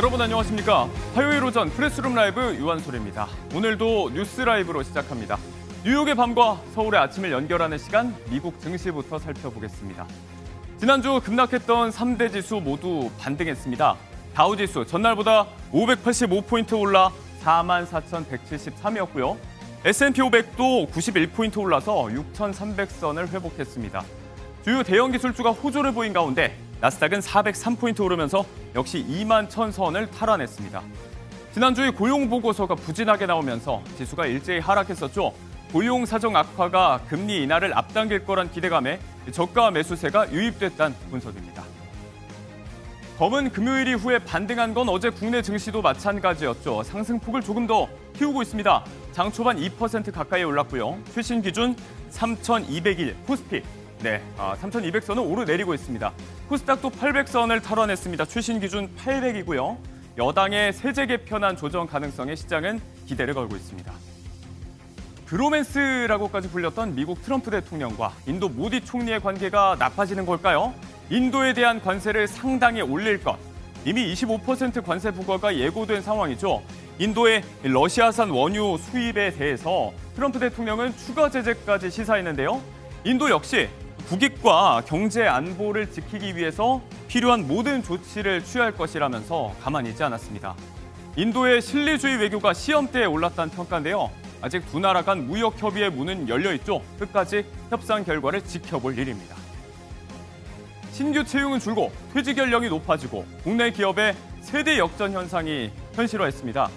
여러분 안녕하십니까? 화요일 오전 프레스룸 라이브 유한솔입니다. 오늘도 뉴스 라이브로 시작합니다. 뉴욕의 밤과 서울의 아침을 연결하는 시간, 미국 증시부터 살펴보겠습니다. 지난주 급락했던 3대 지수 모두 반등했습니다. 다우지수 전날보다 585포인트 올라 44,173이었고요. S&P 500도 91포인트 올라서 6,300선을 회복했습니다. 주요 대형 기술주가 호조를 보인 가운데 나스닥은 403포인트 오르면서 역시 2만 1,000선을 탈환했습니다. 지난주에 고용 보고서가 부진하게 나오면서 지수가 일제히 하락했었죠. 고용 사정 악화가 금리 인하를 앞당길 거란 기대감에 저가 매수세가 유입됐다는 분석입니다. 검은 금요일 이후에 반등한 건 어제 국내 증시도 마찬가지였죠. 상승폭을 조금 더 키우고 있습니다. 장 초반 2% 가까이 올랐고요. 최신 기준 3,200일 코스피. 3,200선을 오르내리고 있습니다. 코스닥도 800선을 탈환했습니다. 최신 기준 800이고요. 여당의 세제 개편안 조정 가능성에 시장은 기대를 걸고 있습니다. 브로맨스라고까지 불렸던 미국 트럼프 대통령과 인도 모디 총리의 관계가 나빠지는 걸까요? 인도에 대한 관세를 상당히 올릴 것. 이미 25% 관세 부과가 예고된 상황이죠. 인도의 러시아산 원유 수입에 대해서 트럼프 대통령은 추가 제재까지 시사했는데요. 인도 역시 국익과 경제 안보를 지키기 위해서 필요한 모든 조치를 취할 것이라면서 가만히 있지 않았습니다. 인도의 실리주의 외교가 시험대에 올랐다는 평가인데요. 아직 두 나라 간 무역 협의의 문은 열려 있죠. 끝까지 협상 결과를 지켜볼 일입니다. 신규 채용은 줄고 퇴직 연령이 높아지고 국내 기업의 세대 역전 현상이 현실화했습니다.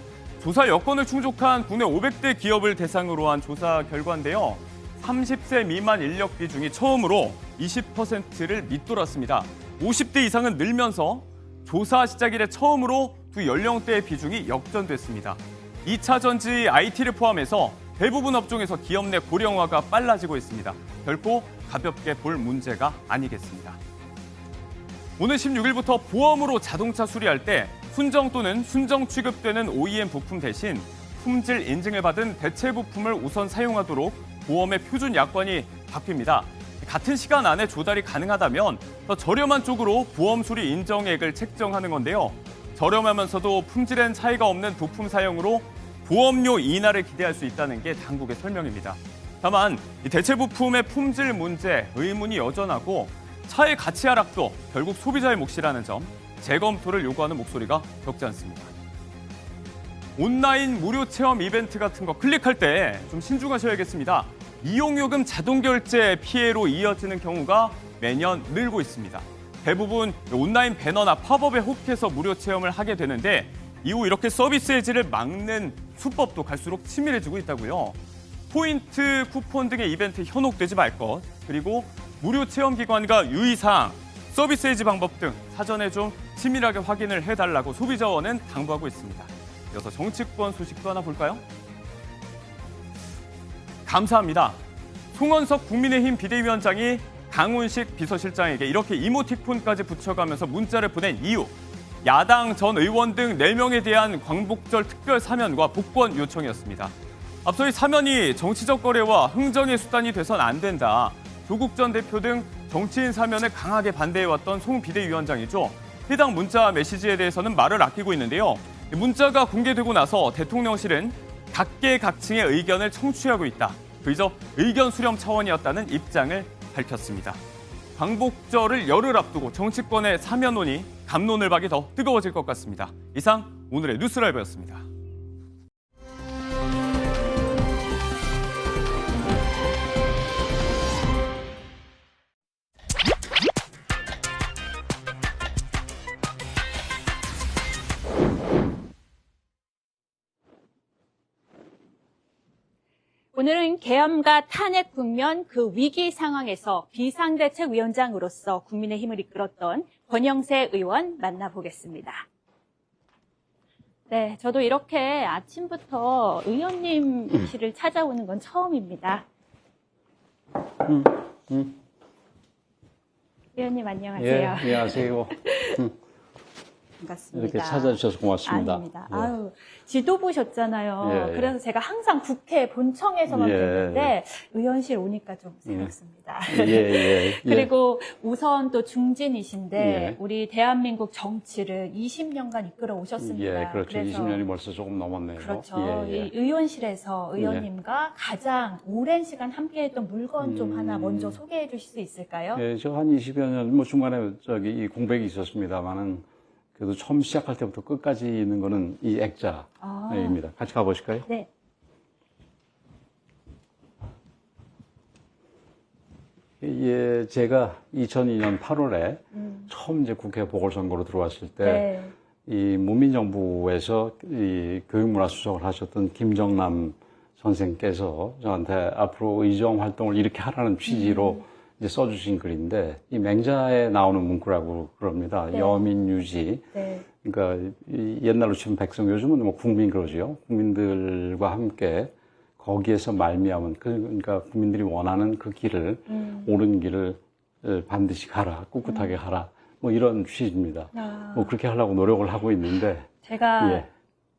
조사 여건을 충족한 국내 500대 기업을 대상으로 한 조사 결과인데요. 30세 미만 인력 비중이 처음으로 20%를 밑돌았습니다. 50대 이상은 늘면서 조사 시작 이래 처음으로 두 연령대의 비중이 역전됐습니다. 2차 전지 IT를 포함해서 대부분 업종에서 기업 내 고령화가 빨라지고 있습니다. 결코 가볍게 볼 문제가 아니겠습니다. 오늘 16일부터 보험으로 자동차 수리할 때 순정 또는 순정 취급되는 OEM 부품 대신 품질 인증을 받은 대체 부품을 우선 사용하도록 보험의 표준 약관이 바뀝니다. 같은 시간 안에 조달이 가능하다면 더 저렴한 쪽으로 보험 수리 인정액을 책정하는 건데요. 저렴하면서도 품질엔 차이가 없는 부품 사용으로 보험료 인하를 기대할 수 있다는 게 당국의 설명입니다. 다만 이 대체 부품의 품질 문제 의문이 여전하고 차의 가치 하락도 결국 소비자의 몫이라는 점 재검토를 요구하는 목소리가 적지 않습니다. 온라인 무료 체험 이벤트 같은 거 클릭할 때 좀 신중하셔야겠습니다. 이용요금 자동결제 피해로 이어지는 경우가 매년 늘고 있습니다. 대부분 온라인 배너나 팝업에 혹해서 무료 체험을 하게 되는데 이후 이렇게 서비스의 질을 막는 수법도 갈수록 치밀해지고 있다고요. 포인트, 쿠폰 등의 이벤트 현혹되지 말 것, 그리고 무료 체험 기관과 유의사항, 서비스 해지 방법 등 사전에 좀 치밀하게 확인을 해달라고 소비자원은 당부하고 있습니다. 이어서 정치권 소식도 하나 볼까요? 감사합니다. 송원석 국민의힘 비대위원장이 강훈식 비서실장에게 이렇게 이모티콘까지 붙여가면서 문자를 보낸 이유. 야당 전 의원 등 4명에 대한 광복절 특별 사면과 복권 요청이었습니다. 앞서 이 사면이 정치적 거래와 흥정의 수단이 돼선 안 된다. 조국 전 대표 등 정치인 사면을 강하게 반대해왔던 송 비대위원장이죠. 해당 문자 메시지에 대해서는 말을 아끼고 있는데요. 문자가 공개되고 나서 대통령실은 각계각층의 의견을 청취하고 있다. 그저 의견 수렴 차원이었다는 입장을 밝혔습니다. 광복절을 열흘 앞두고 정치권의 사면론이 갑론을박이 더 뜨거워질 것 같습니다. 이상 오늘의 뉴스라이브였습니다. 오늘은 계엄과 탄핵 국면 그 위기 상황에서 비상대책위원장으로서 국민의힘을 이끌었던 권영세 의원 만나보겠습니다. 네, 저도 이렇게 아침부터 의원님실을 찾아오는 건 처음입니다. 의원님 안녕하세요. 예, 안녕하세요. 반갑습니다. 이렇게 찾아주셔서 고맙습니다. 아닙니다. 예. 아유, 지도부셨잖아요. 예, 예. 그래서 제가 항상 국회 본청에서만 예. 뵀는데 의원실 오니까 좀 새롭습니다. 예. 그리고 우선 또 중진이신데 예. 우리 대한민국 정치를 20년간 이끌어 오셨습니다. 예, 그렇죠. 그래서 20년이 벌써 조금 넘었네요. 그렇죠. 예, 예. 이 의원실에서 의원님과 가장 오랜 시간 함께했던 물건 좀 하나 먼저 소개해 주실 수 있을까요? 예, 저 한 20여 년, 뭐 중간에 저기 이 공백이 있었습니다만은 그래도 처음 시작할 때부터 끝까지 있는 거는 이 액자입니다. 같이 가보실까요? 네. 예, 제가 2002년 8월에 처음 이제 국회 보궐선거로 들어왔을 때 네. 이 문민정부에서 이 교육문화수석을 하셨던 김정남 선생께서 저한테 앞으로 의정 활동을 이렇게 하라는 취지로 이제 써주신 글인데 이 맹자에 나오는 문구라고 그럽니다. 네. 여민유지. 네. 그러니까 이 옛날로 치면 백성, 요즘은 뭐 국민 그러죠. 국민들과 함께 거기에서 말미암은 그러니까 국민들이 원하는 그 길을 옳은 길을 반드시 가라, 꿋꿋하게 가라. 뭐 이런 취지입니다. 뭐 그렇게 하려고 노력을 하고 있는데 제가 예.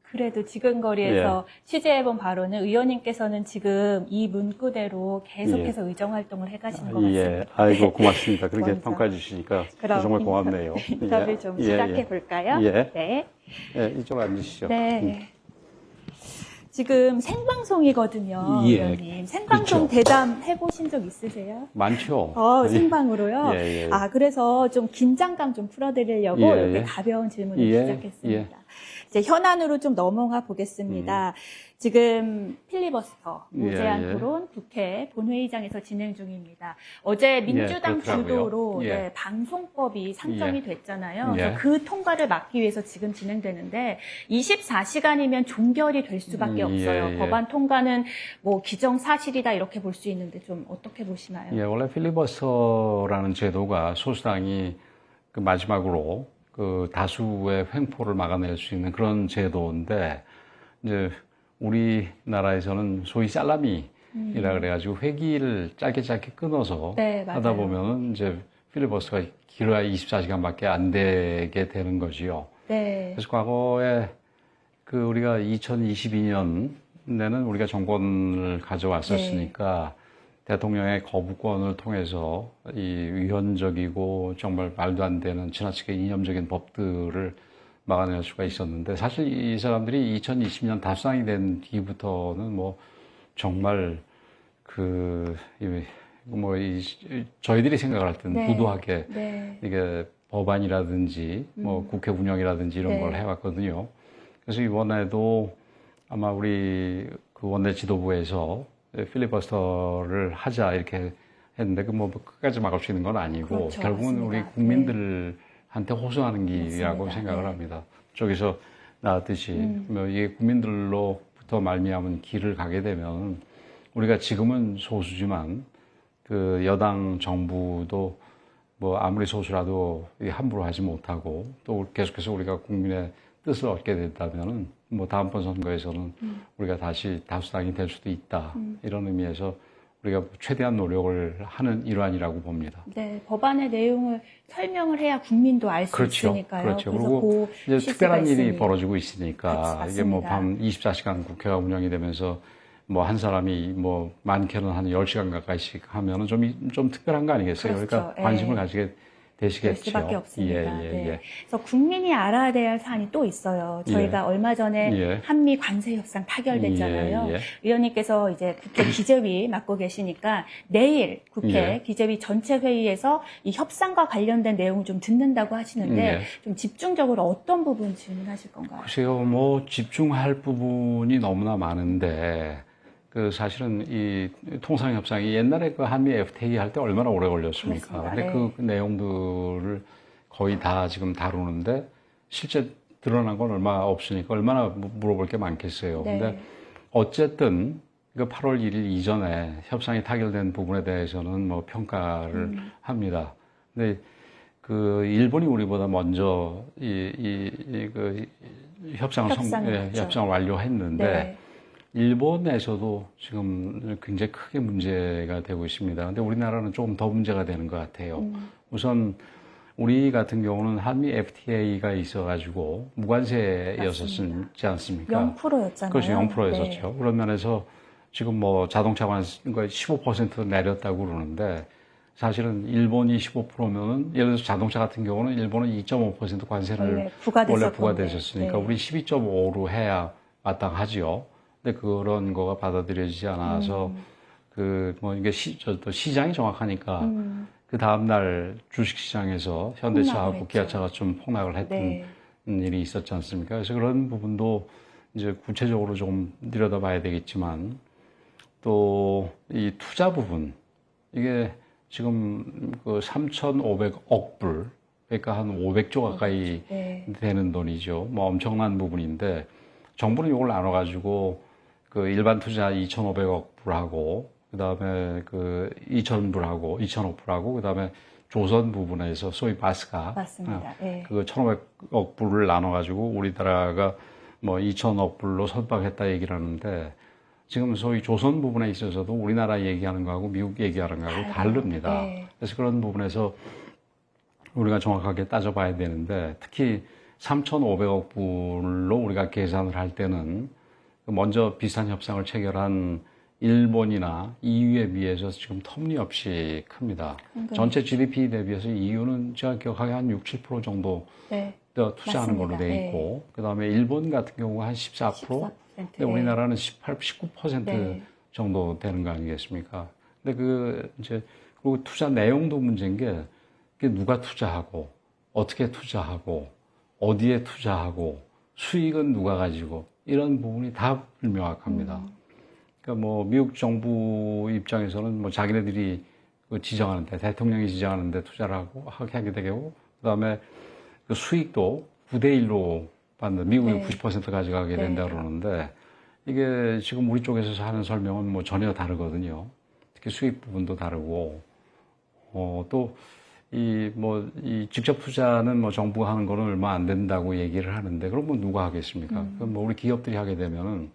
그래도 지금거리에서 취재해본 바로는 의원님께서는 지금 이 문구대로 계속해서 의정 활동을 해가시는 것 같습니다. 예, 아이고 고맙습니다. 그렇게 먼저. 평가해 주시니까 그럼 정말 고맙네요. 인터뷰 좀 예, 시작해 볼까요? 예. 네. 예, 이쪽 앉으시죠. 네. 지금 생방송이거든요, 예. 의원님. 생방송 그렇죠. 대담 해보신 적 있으세요? 많죠. 생방으로요? 예, 예. 그래서 좀 긴장감 좀 풀어드리려고 예, 이렇게 예. 가벼운 질문을 예, 시작했습니다. 이제 현안으로 좀 넘어가 보겠습니다. 지금 필리버스터, 무제한 예, 예. 토론 국회 본회의장에서 진행 중입니다. 어제 민주당 그렇더라고요. 주도로 예. 방송법이 상정이 예. 됐잖아요. 예. 그래서 그 통과를 막기 위해서 지금 진행되는데 24시간이면 종결이 될 수밖에 없어요. 예. 법안 통과는 뭐 기정사실이다 이렇게 볼 수 있는데 좀 어떻게 보시나요? 예, 원래 필리버스터라는 제도가 소수당이 그 마지막으로 그 다수의 횡포를 막아낼 수 있는 그런 제도인데 이제 우리나라에서는 소위 살라미이라 그래가지고 회기를 짧게 끊어서 네, 맞아요. 하다 보면은 이제 필리버스터가 길어야 24시간밖에 안 되게 되는 거지요. 네. 그래서 과거에 그 우리가 2022년에는 우리가 정권을 가져왔었으니까 대통령의 거부권을 통해서 이 위헌적이고 정말 말도 안 되는 지나치게 이념적인 법들을 막아낼 수가 있었는데 사실 이 사람들이 2020년 다수당이 된 뒤부터는 뭐 정말 저희들이 생각을 할 때는 부도하게 이게 법안이라든지 뭐 국회 운영이라든지 이런 걸 해왔거든요. 그래서 이번에도 아마 우리 그 원내 지도부에서 필리버스터를 하자 이렇게 했는데 그 뭐 끝까지 막을 수 있는 건 아니고 그렇죠, 결국은 맞습니다. 우리 국민들한테 호소하는 길이라고 맞습니다. 생각을 합니다. 저기서 나왔듯이 뭐 이게 국민들로부터 말미암은 길을 가게 되면 우리가 지금은 소수지만 그 여당 정부도 뭐 아무리 소수라도 함부로 하지 못하고 또 계속해서 우리가 국민의 뜻을 얻게 된다면은 뭐 다음번 선거에서는 우리가 다시 다수당이 될 수도 있다. 이런 의미에서 우리가 최대한 노력을 하는 일환이라고 봅니다. 네, 법안의 내용을 설명을 해야 국민도 알 수 그렇죠. 있으니까요. 그렇죠. 그래서 그리고 그 이제 특별한 일이 있으니. 벌어지고 있으니까 그치, 이게 뭐 맞습니다. 밤 24시간 국회가 운영이 되면서 뭐 한 사람이 뭐 많게는 한 10시간 가까이씩 하면은 좀 특별한 거 아니겠어요? 그렇죠. 그러니까 예. 관심을 가지게 될 되시겠죠. 수밖에 없습니다. 예. 네. 그래서 국민이 알아야 될 사안이 또 있어요. 저희가 얼마 전에 한미 관세 협상 타결됐잖아요. 의원님께서 이제 국회 기재위 맡고 계시니까 내일 국회 기재위 전체 회의에서 이 협상과 관련된 내용을 좀 듣는다고 하시는데 좀 집중적으로 어떤 부분 질문하실 건가요? 글쎄요, 뭐 집중할 부분이 너무나 많은데 그 사실은 이 통상협상이 옛날에 그 한미 FTA 할 때 얼마나 오래 걸렸습니까? 그렇습니다. 근데 그 내용들을 거의 다 지금 다루는데 실제 드러난 건 얼마 없으니까 얼마나 물어볼 게 많겠어요. 근데 어쨌든 그 8월 1일 이전에 협상이 타결된 부분에 대해서는 뭐 평가를 합니다. 근데 그 일본이 우리보다 먼저 그 협상을 완료했는데 일본에서도 지금 굉장히 크게 문제가 되고 있습니다. 근데 우리나라는 조금 더 문제가 되는 것 같아요. 우선 우리 같은 경우는 한미 FTA가 있어가지고 무관세였었지 않습니까? 0%였잖아요. 그것이 0%였었죠. 네. 그런 면에서 지금 뭐 자동차 관세 15% 내렸다고 그러는데 사실은 일본이 15%면은 예를 들어서 자동차 같은 경우는 일본은 2.5% 관세를 원래 부과되셨으니까 네. 우리 12.5로 해야 마땅하지요. 근데 그런 거가 받아들여지지 않아서 뭐 이게 또 시장이 정확하니까 그 다음날 주식시장에서 현대차하고 기아차가 좀 폭락을 했던 네. 일이 있었지 않습니까? 그래서 그런 부분도 이제 구체적으로 좀 들여다봐야 되겠지만 또 이 투자 부분 이게 지금 그 3,500억 불 그러니까 한 500조 가까이 네. 되는 돈이죠. 뭐 엄청난 부분인데 정부는 이걸 나눠가지고 그 일반 투자 2,500억 불하고 그다음에 그 2,000불하고 2,000억 불하고 그다음에 조선 부분에서 소위 바스가 맞습니다. 네. 그 1,500억 불을 나눠가지고 우리나라가 뭐 2,000억 불로 선박했다 얘기를 하는데 지금 소위 조선 부분에 있어서도 우리나라 얘기하는 거하고 미국 얘기하는 거하고 다릅니다. 네. 그래서 그런 부분에서 우리가 정확하게 따져봐야 되는데 특히 3,500억 불로 우리가 계산을 할 때는 먼저 비슷한 협상을 체결한 일본이나 EU에 비해서 지금 터무니없이 큽니다. 전체 GDP 대비해서 EU는 제가 기억하기에 한 6, 7% 정도 네. 투자하는 맞습니다. 걸로 돼 있고 그다음에 일본 같은 경우가 한 14%, 근데 우리나라는 18, 19% 네. 정도 되는 거 아니겠습니까? 근데 그리고 투자 내용도 문제인 게 그게 누가 투자하고 어떻게 투자하고 어디에 투자하고 수익은 누가 가지고 이런 부분이 다 불명확합니다. 그러니까 뭐 미국 정부 입장에서는 뭐 자기네들이 그 지정하는데 대통령이 지정하는데 투자를 하게 되고 그다음에 그 수익도 9대1로 받는 미국이 네. 90% 가져가게 된다 네. 그러는데 이게 지금 우리 쪽에서 하는 설명은 뭐 전혀 다르거든요. 특히 수익 부분도 다르고 또 이 직접 투자는 뭐 정부가 하는 거는 얼마 안 된다고 얘기를 하는데 그러면 누가 하겠습니까? 그럼 뭐 우리 기업들이 하게 되면은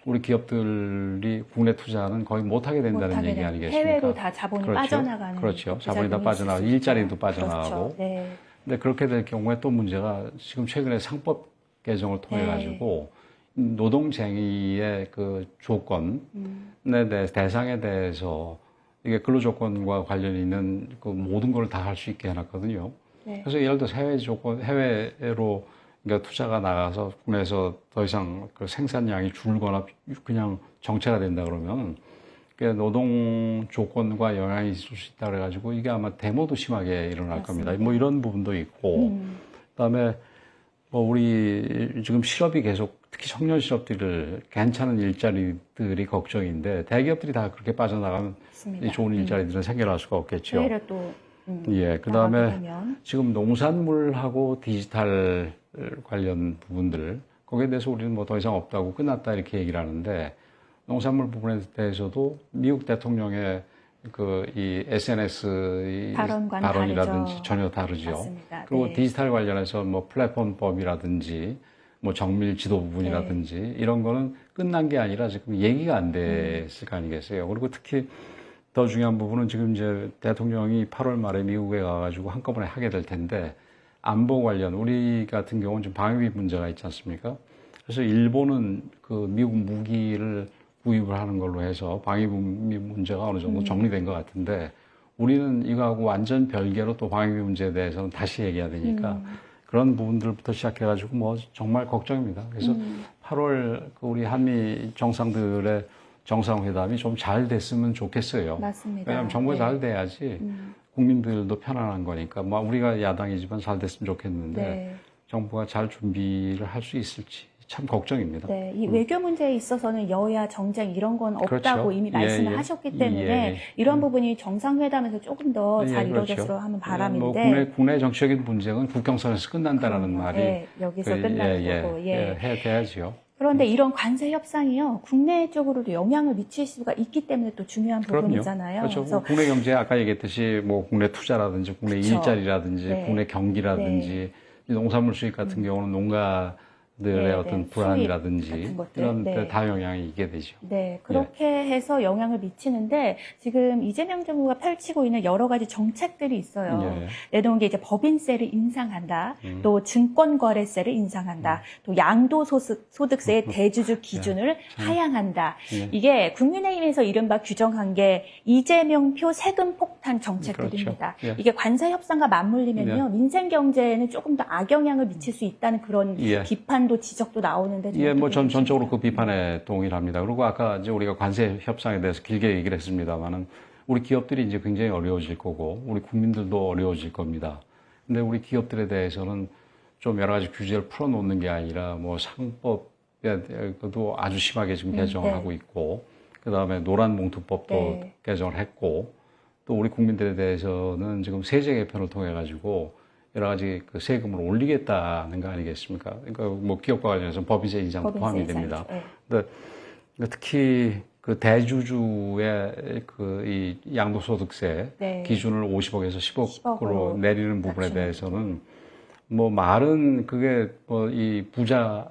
우리 기업들이 국내 투자는 거의 못 하게 된다는 얘기 아니겠습니까? 해외로 다 자본이 그렇죠. 빠져나가는. 그렇죠. 자본이 다 빠져나가고 일자리도 빠져나가고. 그렇죠. 네. 근데 그렇게 될 경우에 또 문제가 지금 최근에 상법 개정을 통해 가지고 노동쟁의의 그 조건에 대해서 대상에 대해서 이게 근로조건과 관련이 있는 그 모든 걸 다 할 수 있게 해놨거든요. 네. 그래서 예를 들어서 해외로 그러니까 투자가 나가서 국내에서 더 이상 그 생산량이 줄거나 그냥 정체가 된다 그러면 노동 조건과 영향이 있을 수 있다 그래가지고 이게 아마 데모도 심하게 일어날 겁니다. 뭐 이런 부분도 있고 그다음에 뭐 우리 지금 실업이 계속 특히 청년 실업들을 괜찮은 일자리들이 걱정인데 대기업들이 다 그렇게 빠져나가면 이 좋은 일자리들은 생겨날 수가 없겠죠. 오히려 또 그다음에 지금 농산물하고 디지털 관련 부분들 거기에 대해서 우리는 뭐 더 이상 없다고 끝났다 이렇게 얘기를 하는데 농산물 부분에 대해서도 미국 대통령의 이 SNS 발언이라든지 다르죠. 전혀 다르죠. 맞습니다. 그리고 네. 디지털 관련해서 뭐 플랫폼법이라든지 뭐 정밀 지도 부분이라든지 이런 거는 끝난 게 아니라 지금 얘기가 안 됐을 거 아니겠어요. 그리고 특히 더 중요한 부분은 지금 이제 대통령이 8월 말에 미국에 가가지고 한꺼번에 하게 될 텐데 안보 관련 우리 같은 경우는 좀 방위비 문제가 있지 않습니까? 그래서 일본은 그 미국 무기를 구입을 하는 걸로 해서 방위비 문제가 어느 정도 정리된 것 같은데 우리는 이거하고 완전 별개로 또 방위비 문제에 대해서는 다시 얘기해야 되니까 그런 부분들부터 시작해가지고 뭐 정말 걱정입니다. 그래서 8월 그 우리 한미 정상들의 정상회담이 좀 잘 됐으면 좋겠어요. 맞습니다. 왜냐하면 정부가 잘 돼야지 국민들도 편안한 거니까 뭐 우리가 야당이지만 잘 됐으면 좋겠는데 정부가 잘 준비를 할 수 있을지 참 걱정입니다. 네, 이 외교 문제에 있어서는 여야 정쟁 이런 건 없다고 그렇죠. 이미 말씀을 하셨기 때문에 이런 부분이 정상회담에서 조금 더 잘 이루어졌으면 하는 바람인데 뭐 국내 정치적인 문제는 국경선에서 끝난다라는 말이 여기서 끝나는 거고 해야죠. 그런데 이런 관세 협상이요 국내 쪽으로도 영향을 미칠 수가 있기 때문에 또 중요한 부분이잖아요. 그렇죠. 그래서 국내 경제 아까 얘기했듯이 뭐 국내 투자라든지 국내 일자리라든지 국내 경기라든지 농산물 수입 같은 경우는 농가 국민들의 어떤 불안이라든지 이런 데 네. 다 영향이 있게 되죠. 네, 그렇게 해서 영향을 미치는데 지금 이재명 정부가 펼치고 있는 여러 가지 정책들이 있어요. 내놓은 게 이제 법인세를 인상한다, 또 증권거래세를 인상한다, 또 양도소득세의 대주주 기준을 하향한다. 이게 국민의힘에서 이른바 규정한 게 이재명표 세금 폭탄 정책들입니다. 그렇죠. 이게 관세 협상과 맞물리면요, 민생 경제에는 조금 더 악영향을 미칠 수 있다는 그런 비판도 지적도 나오는데. 예, 뭐 전적으로 그 비판에 동의합니다. 그리고 아까 이제 우리가 관세 협상에 대해서 길게 얘기를 했습니다만은 우리 기업들이 이제 굉장히 어려워질 거고 우리 국민들도 어려워질 겁니다. 근데 우리 기업들에 대해서는 좀 여러 가지 규제를 풀어놓는 게 아니라 뭐 상법에도 아주 심하게 지금 개정하고 있고 그 다음에 노란봉투법도 개정을 했고 또 우리 국민들에 대해서는 지금 세제 개편을 통해 가지고 여러 가지 그 세금을 올리겠다는 거 아니겠습니까? 그러니까 뭐 기업과 관련해서 법인세 인상도 포함이 됩니다. 근데 특히 그 대주주의 그 이 양도소득세 기준을 50억에서 10억으로 내리는 부분에 대해서는 뭐 말은 그게 뭐 이 부자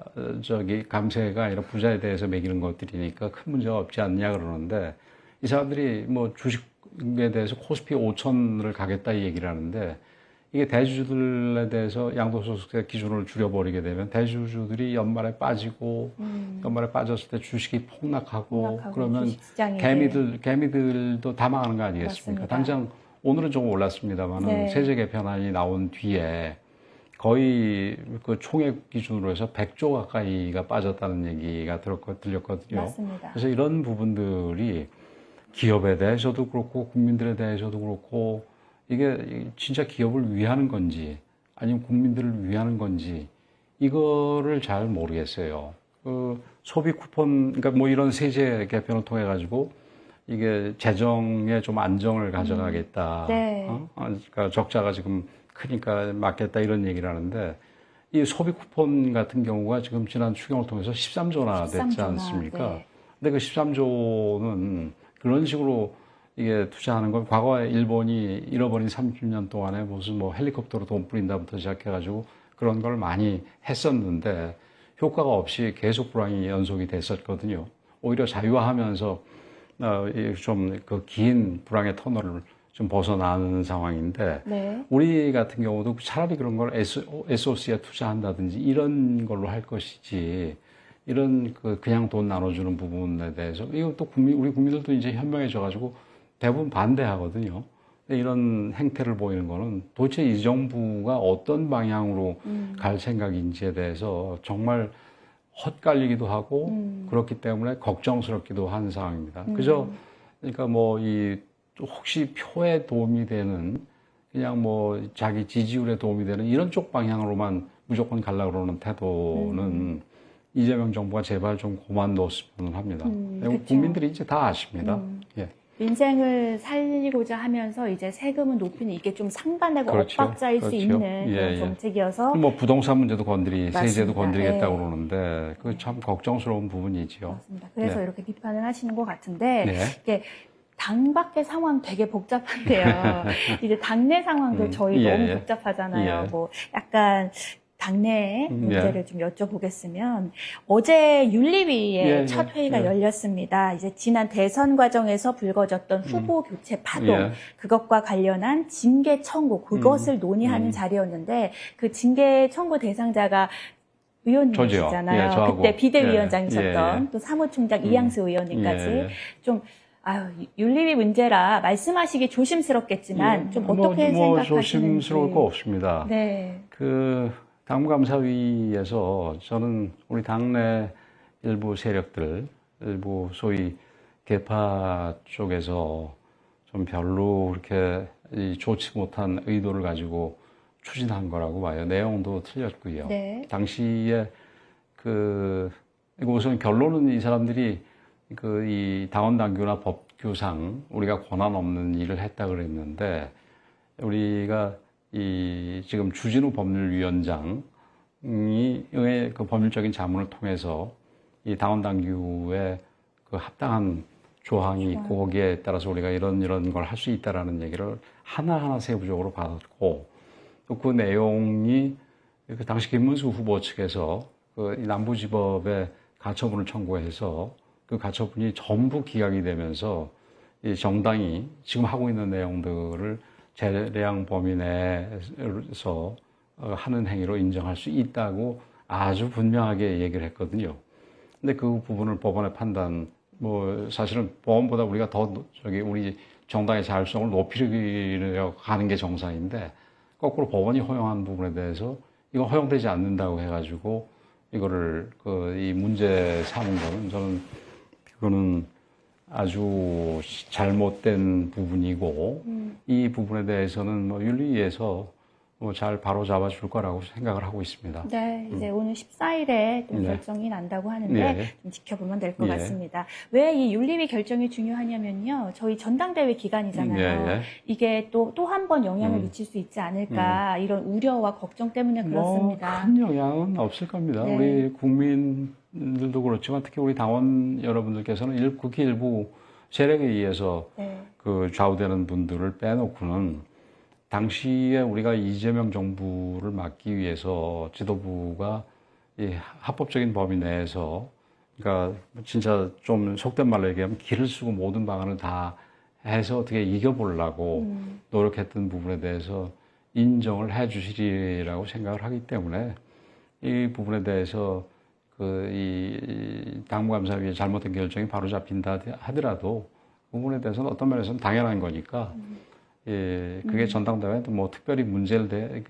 감세가 아니라 부자에 대해서 매기는 것들이니까 큰 문제가 없지 않냐 그러는데 이 사람들이 뭐 주식에 대해서 코스피 5천을 가겠다 이 얘기를 하는데 이게 대주주들에 대해서 양도소득세 기준을 줄여버리게 되면 대주주들이 연말에 빠지고 연말에 빠졌을 때 주식이 폭락하고 그러면 개미들도 다 망하는 거 아니겠습니까? 맞습니다. 당장 오늘은 조금 올랐습니다만 세제 개편안이 나온 뒤에 거의 그 총액 기준으로 해서 100조 가까이가 빠졌다는 얘기가 들렸거든요. 맞습니다. 그래서 이런 부분들이 기업에 대해서도 그렇고 국민들에 대해서도 그렇고 이게 진짜 기업을 위하는 건지 아니면 국민들을 위하는 건지 이거를 잘 모르겠어요. 그 소비 쿠폰, 그러니까 뭐 이런 세제 개편을 통해 가지고 이게 재정에 좀 안정을 가져가겠다. 그러니까 적자가 지금 크니까 막겠다 이런 얘기를 하는데 이 소비 쿠폰 같은 경우가 지금 지난 추경을 통해서 13조나 됐지 않습니까? 근데 그 13조는 그런 식으로 이게 투자하는 건 과거에 일본이 잃어버린 30년 동안에 무슨 뭐 헬리콥터로 돈 뿌린다부터 시작해가지고 그런 걸 많이 했었는데 효과가 없이 계속 불황이 연속이 됐었거든요. 오히려 자유화하면서 좀 그 긴 불황의 터널을 좀 벗어나는 상황인데 우리 같은 경우도 차라리 그런 걸 SOC에 투자한다든지 이런 걸로 할 것이지 이런 그냥 돈 나눠주는 부분에 대해서 이거 또 우리 국민들도 이제 현명해져가지고 대부분 반대하거든요. 이런 행태를 보이는 거는 도대체 이 정부가 어떤 방향으로 갈 생각인지에 대해서 정말 헛갈리기도 하고 그렇기 때문에 걱정스럽기도 한 상황입니다. 그저 그러니까 뭐 혹시 표에 도움이 되는 그냥 뭐 자기 지지율에 도움이 되는 이런 쪽 방향으로만 무조건 가려고 그러는 태도는 이재명 정부가 제발 좀 그만뒀으면 합니다. 국민들이 이제 다 아십니다. 민생을 살리고자 하면서 이제 세금은 높이는 이게 좀 상반되고 엇박자일 수 있는 그런 정책이어서 뭐 부동산 문제도 세제도 건드리겠다고 그러는데 그 참 걱정스러운 부분이지요. 맞습니다. 그래서 이렇게 비판을 하시는 것 같은데 이게 당 밖의 상황 되게 복잡한데요. 이제 당내 상황도 저희 너무 복잡하잖아요. 뭐 약간 당내 문제를 좀 여쭤보겠으면 어제 윤리위의 첫 회의가 열렸습니다. 이제 지난 대선 과정에서 불거졌던 후보 교체 파동 그것과 관련한 징계 청구 그것을 논의하는 자리였는데 그 징계 청구 대상자가 의원님이시잖아요. 그때 비대위원장이셨던 또 사무총장 이양수 의원님까지 좀 윤리위 문제라 말씀하시기 조심스럽겠지만 좀 어떻게 생각하시는지. 조심스러울 거 없습니다. 당무감사위에서 저는 우리 당내 일부 세력들, 일부 소위 개파 쪽에서 좀 별로 그렇게 좋지 못한 의도를 가지고 추진한 거라고 봐요. 내용도 틀렸고요. 당시에 우선 결론은 이 사람들이 이 당원당규나 법규상 우리가 권한 없는 일을 했다 그랬는데 우리가 지금 주진우 법률위원장이 그 법률적인 자문을 통해서 이 당원당규에 그 합당한 조항이 있고 거기에 따라서 우리가 이런 걸 할 수 있다라는 얘기를 하나하나 세부적으로 받았고 또 그 내용이 그 당시 김문수 후보 측에서 이 남부지법에 가처분을 청구해서 그 가처분이 전부 기각이 되면서 이 정당이 지금 하고 있는 내용들을 재량 범위 내에서 하는 행위로 인정할 수 있다고 아주 분명하게 얘기를 했거든요. 근데 그 부분을 법원의 판단, 사실은 법원보다 우리가 더 우리 정당의 자율성을 높이려고 하는 게 정상인데, 거꾸로 법원이 허용한 부분에 대해서 이거 허용되지 않는다고 해가지고 이거를 이 문제 삼은 거는 저는 그거는 아주 잘못된 부분이고 이 부분에 대해서는 윤리위에서 잘 바로 잡아줄 거라고 생각을 하고 있습니다. 네, 이제 오늘 14일에 좀 결정이 난다고 하는데 네. 좀 지켜보면 될 것 같습니다. 왜 이 윤리위 결정이 중요하냐면요, 저희 전당대회 기간이잖아요. 네. 이게 또 한 번 영향을 미칠 수 있지 않을까 이런 우려와 걱정 때문에 그렇습니다. 큰 영향은 없을 겁니다. 네. 우리 국민들도 그렇지만 특히 우리 당원 여러분들께서는 국회 일부 세력에 의해서 네. 그 좌우되는 분들을 빼놓고는 당시에 우리가 이재명 정부를 막기 위해서 지도부가 이 합법적인 범위 내에서, 그러니까 진짜 좀 속된 말로 얘기하면 기를 쓰고 모든 방안을 다 해서 어떻게 이겨보려고 노력했던 부분에 대해서 인정을 해 주시리라고 생각을 하기 때문에 이 부분에 대해서 이 당무감사위의 잘못된 결정이 바로 잡힌다 하더라도 그 부분에 대해서는 어떤 면에서는 당연한 거니까 그게 전당대회에 뭐 특별히 문제를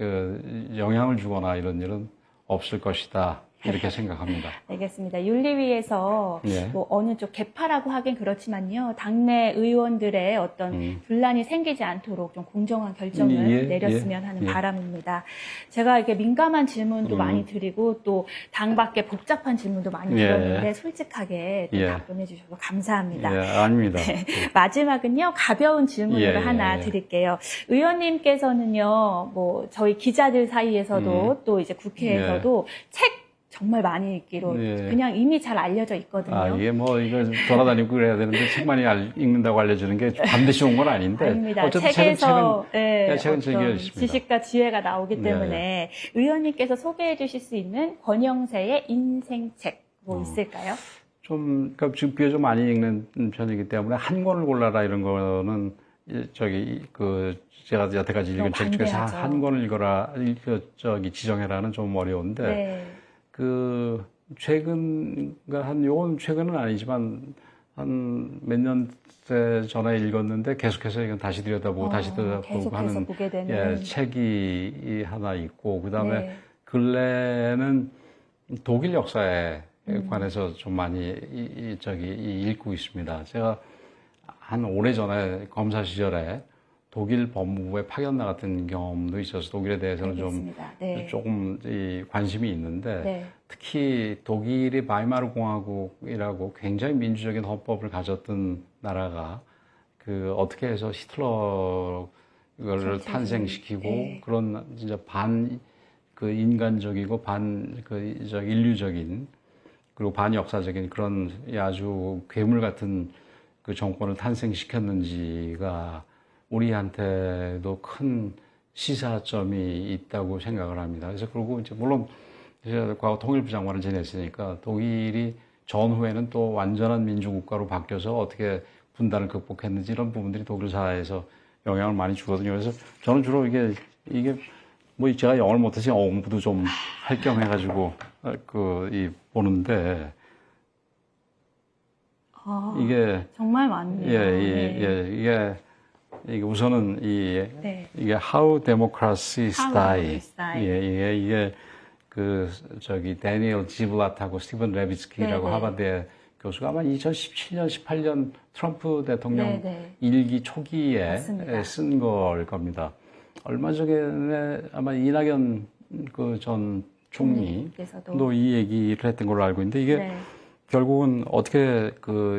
영향을 주거나 이런 일은 없을 것이다. 이렇게 생각합니다. 알겠습니다. 윤리위에서 예. 어느 쪽 개파라고 하긴 그렇지만요, 당내 의원들의 어떤 분란이 생기지 않도록 좀 공정한 결정을 내렸으면 하는 바람입니다. 제가 이렇게 민감한 질문도 많이 드리고 또 당 밖에 복잡한 질문도 많이 드렸는데 솔직하게 또 답변해 주셔서 감사합니다. 아닙니다. 네. 마지막은요, 가벼운 질문으로 하나 드릴게요. 의원님께서는요, 저희 기자들 사이에서도 또 이제 국회에서도 책 정말 많이 읽기로 그냥 이미 잘 알려져 있거든요. 이게 이걸 돌아다니고 그래야 되는데 책 많이 읽는다고 알려주는 게 반드시 온 건 아닌데. 아닙니다. 어쨌든 책에서 책은 즐겨 있습니다. 지식과 지혜가 나오기 때문에 의원님께서 소개해 주실 수 있는 권영세의 인생책 있을까요? 그러니까 지금 비교적 많이 읽는 편이기 때문에 한 권을 골라라 이런 거는 제가 여태까지 읽은 책 중에서 한 권을 읽어라, 지정해라는 좀 어려운데. 최근은 아니지만 한 몇 년째 전에 읽었는데 계속해서 이건 다시 들여다보고 다시 들여다보고 하는 보게 되는. 책이 하나 있고, 그 다음에 근래에는 독일 역사에 관해서 좀 많이 읽고 있습니다. 제가 한 오래전에 검사 시절에 독일 법무부에 파견 나갔던 경험도 있어서 독일에 대해서는 조금 관심이 있는데 특히 독일이 바이마르 공화국이라고 굉장히 민주적인 헌법을 가졌던 나라가 어떻게 해서 히틀러를 탄생시키고 그런 진짜 인간적이고 인류적인 그리고 반역사적인 그런 아주 괴물 같은 그 정권을 탄생시켰는지가 우리한테도 큰 시사점이 있다고 생각을 합니다. 그래서 그리고 물론 제가 과거 통일부 장관을 지냈으니까 독일이 전후에는 또 완전한 민주국가로 바뀌어서 어떻게 분단을 극복했는지 이런 부분들이 독일 사회에서 영향을 많이 주거든요. 그래서 저는 주로 이게 제가 영어를 못해서 영어 공부도 좀 할 겸 해가지고 보는데 이게 정말 많네요. 이게 우선은 이게 How Democracies Die. 이게 데니엘 지블랏하고 스티븐 레비츠키라고 하버드의 교수가 아마 2017년, 18년 트럼프 대통령 일기 초기에 쓴 걸 겁니다. 얼마 전에 아마 이낙연 전 총리도 이 얘기를 했던 걸로 알고 있는데 이게 결국은 어떻게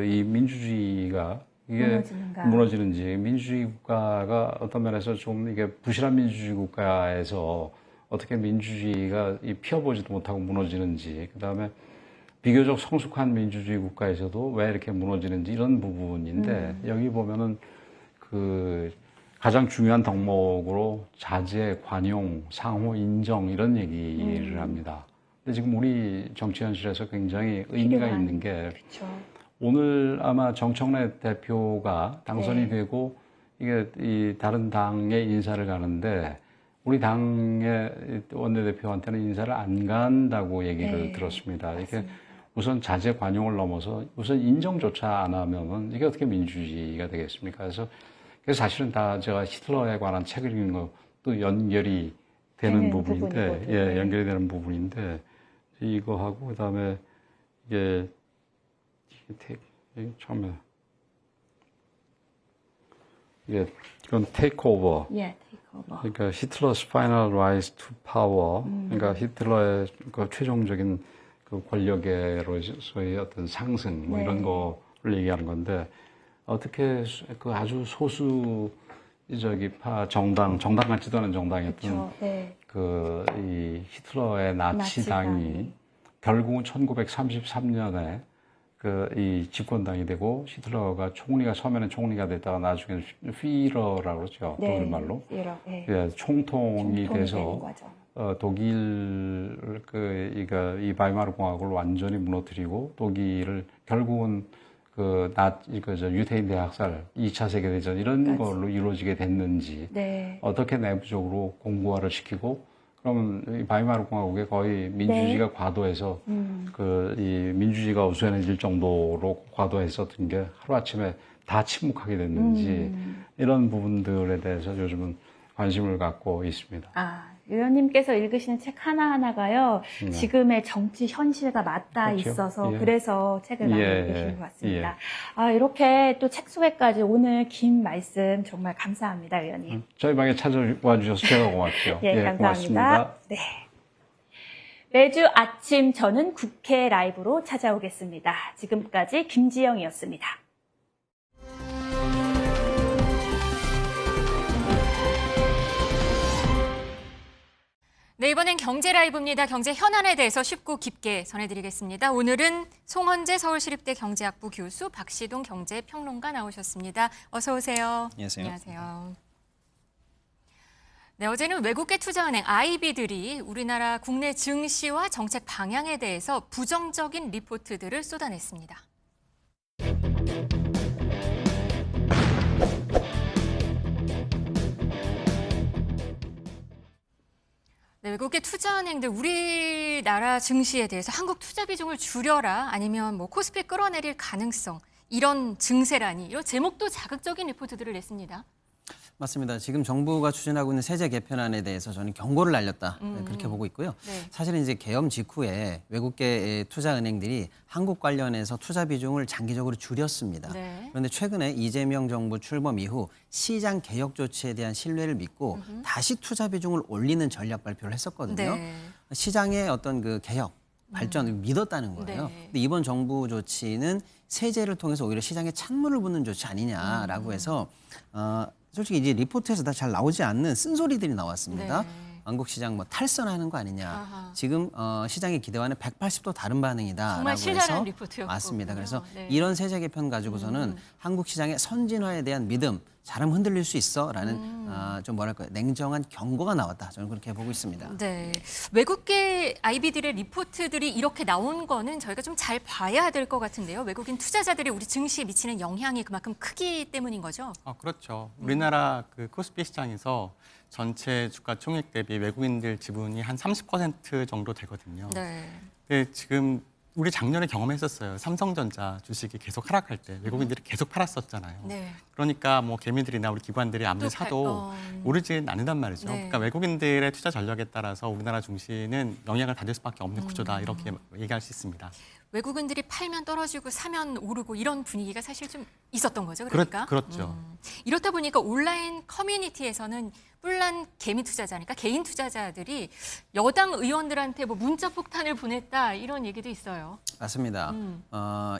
이 민주주의가 이게 무너지는지, 민주주의 국가가 어떤 면에서 좀 이게 부실한 민주주의 국가에서 어떻게 민주주의가 피어보지도 못하고 무너지는지, 그 다음에 비교적 성숙한 민주주의 국가에서도 왜 이렇게 무너지는지 이런 부분인데 여기 보면은 가장 중요한 덕목으로 자제, 관용, 상호 인정 이런 얘기를 합니다. 근데 지금 우리 정치 현실에서 굉장히 의미가 필요한, 있는 게 그쵸. 오늘 아마 정청래 대표가 당선이 되고 이게 이 다른 당의 인사를 가는데 우리 당의 원내대표한테는 인사를 안 간다고 얘기를 들었습니다. 이렇게 우선 자제 관용을 넘어서 우선 인정조차 안 하면은 이게 어떻게 민주주의가 되겠습니까? 그래서 사실은 다 제가 히틀러에 관한 책을 읽은 것도 연결이 되는 부분인데, 예, 연결이 되는 부분인데 이거하고 그다음에 이게 처음에 이건 테이크오버. 예, 테이크오버. 그러니까 히틀러's final rise to power. 그러니까 히틀러의 그 최종적인 그 권력에서의 어떤 상승 뭐 이런 거를 얘기하는 건데 어떻게 그 아주 소수적이파 정당 같지도 않은 정당이었던 그 이 히틀러의 나치당이 결국은 1933년에 그 이 집권당이 되고 히틀러가 처음에는 총리가 됐다가 나중에는 피러라고 그러죠. 독일말로. 예, 총통이 돼서 독일 이 바이마르 공화국을 완전히 무너뜨리고 독일을 결국은 유태인 대학살, 2차 세계대전 이런 걸로 이루어지게 됐는지 어떻게 내부적으로 공고화를 시키고 그러면 이 바이마르 공화국에 거의 민주주의가 과도해서 이 민주주의가 우수해질 정도로 과도했었던 게 하루아침에 다 침묵하게 됐는지 이런 부분들에 대해서 요즘은 관심을 갖고 있습니다. 의원님께서 읽으시는 책 하나하나가요, 지금의 정치 현실과 맞닿아 있어서 그래서 책을 많이 읽으시는 것 같습니다. 이렇게 또 책 소개까지 오늘 긴 말씀 정말 감사합니다, 의원님. 저희 방에 찾아와 주셔서 제가 고맙죠. 감사합니다. 고맙습니다. 네. 매주 아침 저는 국회 라이브로 찾아오겠습니다. 지금까지 김지영이었습니다. 네, 이번엔 경제 라이브입니다. 경제 현안에 대해서 쉽고 깊게 전해드리겠습니다. 오늘은 송헌재 서울시립대 경제학부 교수, 박시동 경제평론가 나오셨습니다. 어서 오세요. 안녕하세요. 안녕하세요. 네, 어제는 외국계 투자은행 IB들이 우리나라 국내 증시와 정책 방향에 대해서 부정적인 리포트들을 쏟아냈습니다. 네, 외국계 투자은행들 우리나라 증시에 대해서 한국 투자 비중을 줄여라 아니면 뭐 코스피 끌어내릴 가능성 이런 증세라니 이런 제목도 자극적인 리포트들을 냈습니다. 맞습니다. 지금 정부가 추진하고 있는 세제 개편안에 대해서 저는 경고를 날렸다 그렇게 보고 있고요. 사실은 이제 개엄 직후에 외국계 투자은행들이 한국 관련해서 투자 비중을 장기적으로 줄였습니다. 그런데 최근에 이재명 정부 출범 이후 시장 개혁 조치에 대한 신뢰를 믿고 다시 투자 비중을 올리는 전략 발표를 했었거든요. 시장의 어떤 그 개혁 발전을 믿었다는 거예요. 근데 이번 정부 조치는 세제를 통해서 오히려 시장에 찬물을 붓는 조치 아니냐라고 해서 솔직히 이제 리포트에서 다 잘 나오지 않는 쓴소리들이 나왔습니다. 한국 시장 뭐 탈선하는 거 아니냐. 지금 시장의 기대와는 180도 다른 반응이다라고 정말 해서 실감나는 리포트였고. 맞습니다. 그래서 이런 세제 개편 가지고서는 한국 시장의 선진화에 대한 믿음 잘하면 흔들릴 수 있어라는 좀 뭐랄까요 냉정한 경고가 나왔다. 저는 그렇게 보고 있습니다. 네, 외국계 IB들의 리포트들이 이렇게 나온 거는 저희가 좀 잘 봐야 될 것 같은데요. 외국인 투자자들이 우리 증시에 미치는 영향이 그만큼 크기 때문인 거죠. 그렇죠. 우리나라 그 코스피 시장에서 전체 주가 총액 대비 외국인들 지분이 한 30% 정도 되거든요. 근데 지금 우리 작년에 경험했었어요. 삼성전자 주식이 계속 하락할 때 외국인들이 계속 팔았었잖아요. 그러니까 뭐 개미들이나 우리 기관들이 아무리 사도 오르진 않는단 말이죠. 그러니까 외국인들의 투자 전략에 따라서 우리나라 증시는 영향을 받을 수밖에 없는 구조다 이렇게 얘기할 수 있습니다. 외국인들이 팔면 떨어지고 사면 오르고 이런 분위기가 사실 좀 있었던 거죠. 그러니까. 그렇죠. 이렇다 보니까 온라인 커뮤니티에서는 뿔난 개미 투자자니까 개인 투자자들이 여당 의원들한테 뭐 문자 폭탄을 보냈다 이런 얘기도 있어요. 맞습니다.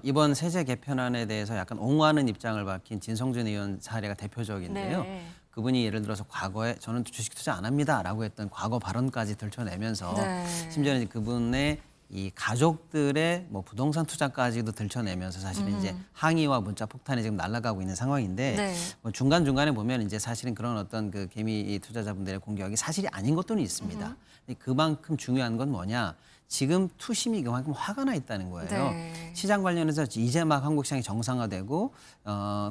이번 세제 개편안에 대해서 약간 옹호하는 입장을 밝힌 진성준 의원 사례가 대표적인데요. 그분이 예를 들어서 과거에 저는 주식 투자 안 합니다라고 했던 과거 발언까지 들춰내면서 심지어는 그분의 이 가족들의 뭐 부동산 투자까지도 들춰내면서 사실은 이제 항의와 문자 폭탄이 지금 날아가고 있는 상황인데 뭐 중간중간에 보면 이제 사실은 그런 어떤 그 개미 투자자분들의 공격이 사실이 아닌 것도 있습니다. 그만큼 중요한 건 뭐냐? 지금 투심이 그만큼 화가 나 있다는 거예요. 네. 시장 관련해서 이제 막 한국 시장이 정상화되고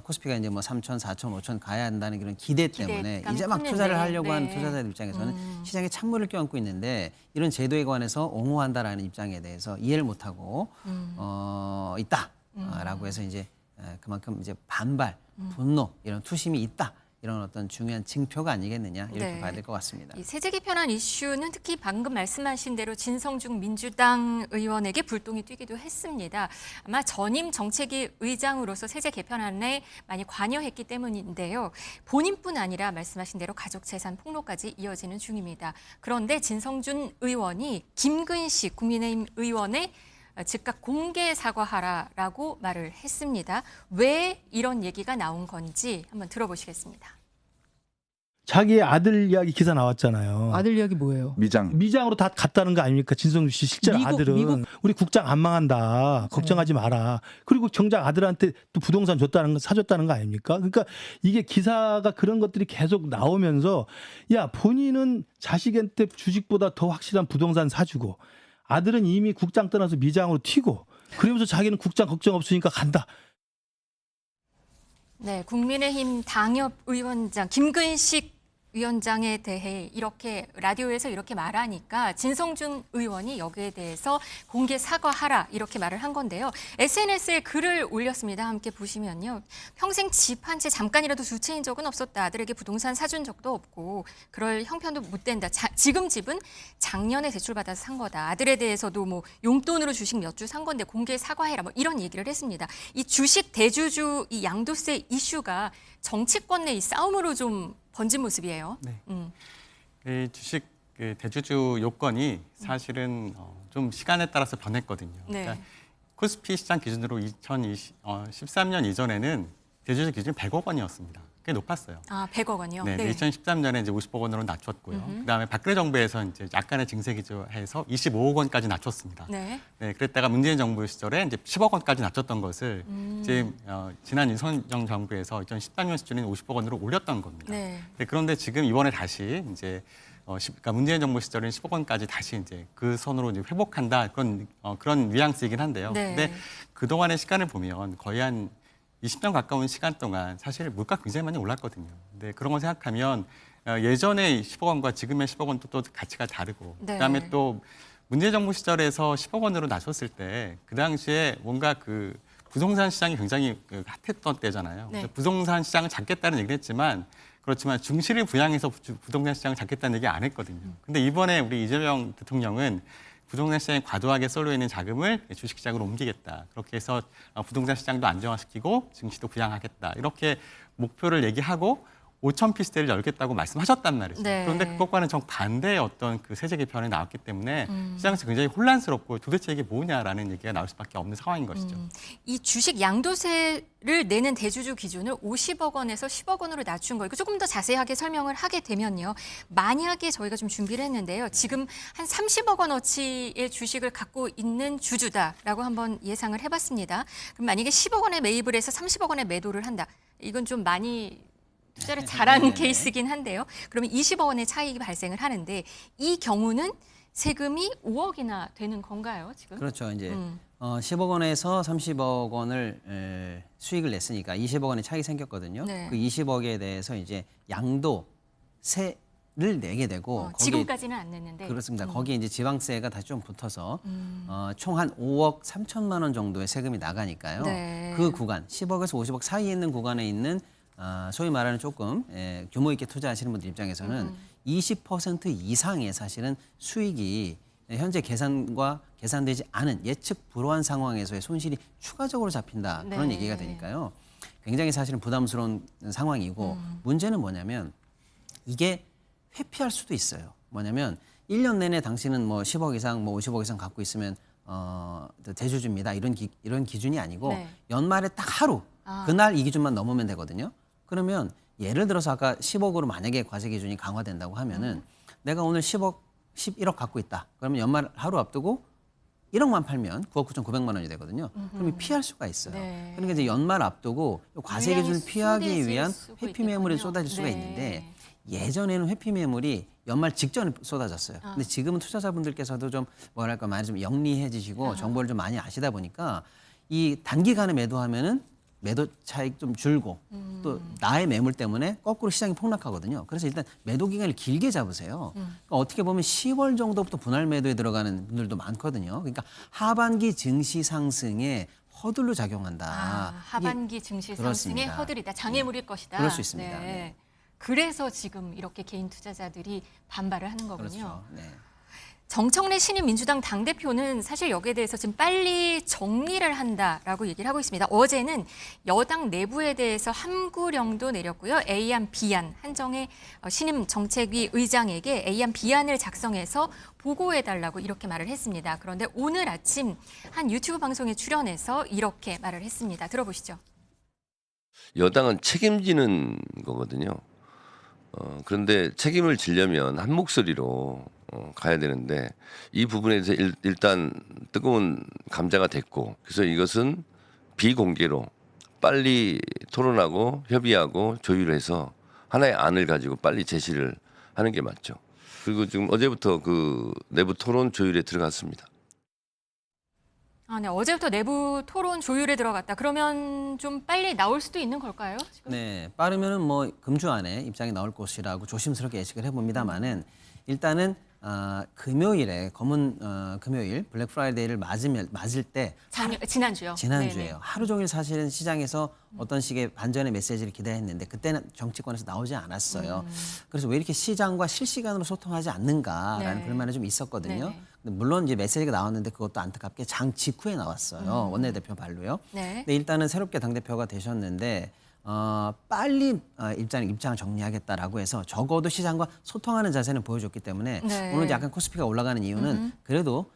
코스피가 이제 뭐 3천, 4천, 5천 가야 한다는 그런 기대 때문에 이제 막 투자를 하려고 하는 투자자들 입장에서는 시장에 찬물을 껴안고 있는데 이런 제도에 관해서 옹호한다라는 입장에 대해서 이해를 못하고 있다라고 해서 이제 그만큼 이제 반발, 분노 이런 투심이 있다. 이런 어떤 중요한 징표가 아니겠느냐 이렇게 봐야 될 것 같습니다. 이 세제 개편안 이슈는 특히 방금 말씀하신 대로 진성준 민주당 의원에게 불똥이 튀기도 했습니다. 아마 전임 정책위 의장으로서 세제 개편안에 많이 관여했기 때문인데요. 본인뿐 아니라 말씀하신 대로 가족재산 폭로까지 이어지는 중입니다. 그런데 진성준 의원이 김근식 국민의힘 의원의 즉각 공개 사과하라라고 말을 했습니다. 왜 이런 얘기가 나온 건지 한번 들어보시겠습니다. 자기의 아들 이야기 기사 나왔잖아요. 아들 이야기 뭐예요? 미장으로 다 갔다는 거 아닙니까? 진성준 씨 실제로 아들은 우리 국장 안 망한다. 걱정하지 마라. 그리고 정작 아들한테 또 부동산 사줬다는 거 아닙니까? 그러니까 이게 기사가 그런 것들이 계속 나오면서 야 본인은 자식한테 주식보다 더 확실한 부동산 사주고 아들은 이미 국장 떠나서 미장으로 튀고 그러면서 자기는 국장 걱정 없으니까 간다. 네, 국민의힘 당협위원장 김근식 위원장에 대해 이렇게 라디오에서 이렇게 말하니까 진성준 의원이 여기에 대해서 공개 사과하라 이렇게 말을 한 건데요. SNS에 글을 올렸습니다. 함께 보시면요. 평생 집 한 채 잠깐이라도 두 채인 적은 없었다. 아들에게 부동산 사준 적도 없고 그럴 형편도 못 된다. 지금 집은 작년에 대출받아서 산 거다. 아들에 대해서도 뭐 용돈으로 주식 몇 주 산 건데 공개 사과해라. 뭐 이런 얘기를 했습니다. 이 주식 대주주 이 양도세 이슈가 정치권 내 이 싸움으로 좀 번진 모습이에요. 네. 이 주식 대주주 요건이 사실은 좀 시간에 따라서 변했거든요. 네. 그러니까 코스피 시장 기준으로 2013년 이전에는 대주주 기준이 100억 원이었습니다. 꽤 높았어요. 아, 100억 원이요? 네, 2013년에 이제 50억 원으로 낮췄고요. 그다음에 박근혜 정부에서 이제 약간의 증세 기조해서 25억 원까지 낮췄습니다. 네. 네, 그랬다가 문재인 정부 시절에 이제 10억 원까지 낮췄던 것을 이제 지난 윤석열 정부에서 2013년 수준인 50억 원으로 올렸던 겁니다. 네. 네, 그런데 지금 이번에 다시 이제 그러니까 문재인 정부 시절인 10억 원까지 다시 이제 그 선으로 이제 회복한다 그런 뉘앙스이긴 한데요. 네. 근데 그 동안의 시간을 보면 거의 한 20년 가까운 시간 동안 사실 물가 굉장히 많이 올랐거든요. 근데 그런 걸 생각하면 예전에 10억 원과 지금의 10억 원도 또 가치가 다르고 네. 그다음에 또 문재인 정부 시절에서 10억 원으로 낮췄을 때 그 당시에 뭔가 그 부동산 시장이 굉장히 핫했던 때잖아요. 네. 부동산 시장을 잡겠다는 얘기를 했지만 그렇지만 중시를 부양해서 부동산 시장을 잡겠다는 얘기 안 했거든요. 근데 이번에 우리 이재명 대통령은 부동산 시장에 과도하게 쏠려 있는 자금을 주식시장으로 옮기겠다. 그렇게 해서 부동산 시장도 안정화시키고 증시도 부양하겠다. 이렇게 목표를 얘기하고 5,000피스대를 열겠다고 말씀하셨단 말이죠. 네. 그런데 그것과는 정반대의 어떤 그 세제 개편이 나왔기 때문에 시장에서 굉장히 혼란스럽고 도대체 이게 뭐냐라는 얘기가 나올 수밖에 없는 상황인 것이죠. 이 주식 양도세를 내는 대주주 기준을 50억 원에서 10억 원으로 낮춘 거 이거 조금 더 자세하게 설명을 하게 되면요. 만약에 저희가 좀 준비를 했는데요. 지금 한 30억 원어치의 주식을 갖고 있는 주주다라고 한번 예상을 해봤습니다. 그럼 만약에 10억 원에 매입을 해서 30억 원에 매도를 한다. 이건 좀 많이 투자를 잘한 케이스긴 한데요. 그러면 20억 원의 차익이 발생을 하는데 이 경우는 세금이 5억이나 되는 건가요, 지금? 그렇죠. 이제 10억 원에서 30억 원을 수익을 냈으니까 20억 원의 차익이 생겼거든요. 네. 그 20억에 대해서 이제 양도세를 내게 되고 지금까지는 안 냈는데 그렇습니다. 거기에 이제 지방세가 다시 좀 붙어서 총 한 5억 3천만 원 정도의 세금이 나가니까요. 네. 그 구간 10억에서 50억 사이에 있는 구간에 있는 소위 말하는 조금 규모 있게 투자하시는 분들 입장에서는 20% 이상의 사실은 수익이 현재 계산되지 않은 예측 불허한 상황에서의 손실이 추가적으로 잡힌다. 그런 네. 얘기가 되니까요. 굉장히 사실은 부담스러운 상황이고 문제는 뭐냐면 이게 회피할 수도 있어요. 뭐냐면 1년 내내 당신은 뭐 10억 이상, 뭐 50억 이상 갖고 있으면 대주주입니다. 이런 기준이 아니고 네. 연말에 딱 하루 그날 이 기준만 넘으면 되거든요. 그러면 예를 들어서 아까 10억으로 만약에 과세 기준이 강화된다고 하면은 내가 오늘 11억 갖고 있다. 그러면 연말 하루 앞두고 1억만 팔면 9억 9,900만 원이 되거든요. 그러면 피할 수가 있어요. 네. 그러니까 이제 연말 앞두고 과세 기준을 피하기 위한 회피 매물이 쏟아질 수가 네. 있는데 예전에는 회피 매물이 연말 직전에 쏟아졌어요. 근데 지금은 투자자분들께서도 좀 뭐랄까 많이 좀 영리해지시고 정보를 좀 많이 아시다 보니까 이 단기간에 매도하면은 매도 차익 좀 줄고 또 나의 매물 때문에 거꾸로 시장이 폭락하거든요. 그래서 일단 매도 기간을 길게 잡으세요. 그러니까 어떻게 보면 10월 정도부터 분할 매도에 들어가는 분들도 많거든요. 그러니까 하반기 증시 상승에 허들로 작용한다. 하반기 증시 상승의 허들이다. 장애물일 것이다. 그럴 수 있습니다. 네. 네. 그래서 지금 이렇게 개인 투자자들이 반발을 하는 거군요. 그렇죠. 네. 정청래 신임 민주당 당대표는 사실 여기에 대해서 지금 빨리 정리를 한다라고 얘기를 하고 있습니다. 어제는 여당 내부에 대해서 함구령도 내렸고요. A안, B안, 한정혜 신임 정책위 의장에게 A안, B안을 작성해서 보고해달라고 이렇게 말을 했습니다. 그런데 오늘 아침 한 유튜브 방송에 출연해서 이렇게 말을 했습니다. 들어보시죠. 여당은 책임지는 거거든요. 그런데 책임을 지려면 한 목소리로 가야 되는데 이 부분에 대해서 일단 뜨거운 감자가 됐고 그래서 이것은 비공개로 빨리 토론하고 협의하고 조율해서 하나의 안을 가지고 빨리 제시를 하는 게 맞죠. 그리고 지금 어제부터 그 내부 토론 조율에 들어갔습니다. 네, 어제부터 내부 토론 조율에 들어갔다. 그러면 좀 빨리 나올 수도 있는 걸까요? 지금? 네, 빠르면은 뭐 금주 안에 입장이 나올 것이라고 조심스럽게 예측을 해봅니다만은 일단은 금요일에 금요일 블랙 프라이데이를 맞을 때 지난주요. 지난주에요. 네네. 하루 종일 사실은 시장에서 어떤 식의 반전의 메시지를 기대했는데 그때는 정치권에서 나오지 않았어요. 그래서 왜 이렇게 시장과 실시간으로 소통하지 않는가라는 네. 불만이 좀 있었거든요. 네네. 근데 물론 이제 메시지가 나왔는데 그것도 안타깝게 장 직후에 나왔어요. 원내대표 발로요. 네. 근데 일단은 새롭게 당대표가 되셨는데 빨리 입장 정리하겠다라고 해서 적어도 시장과 소통하는 자세는 보여줬기 때문에 네. 오늘 약간 코스피가 올라가는 이유는 그래도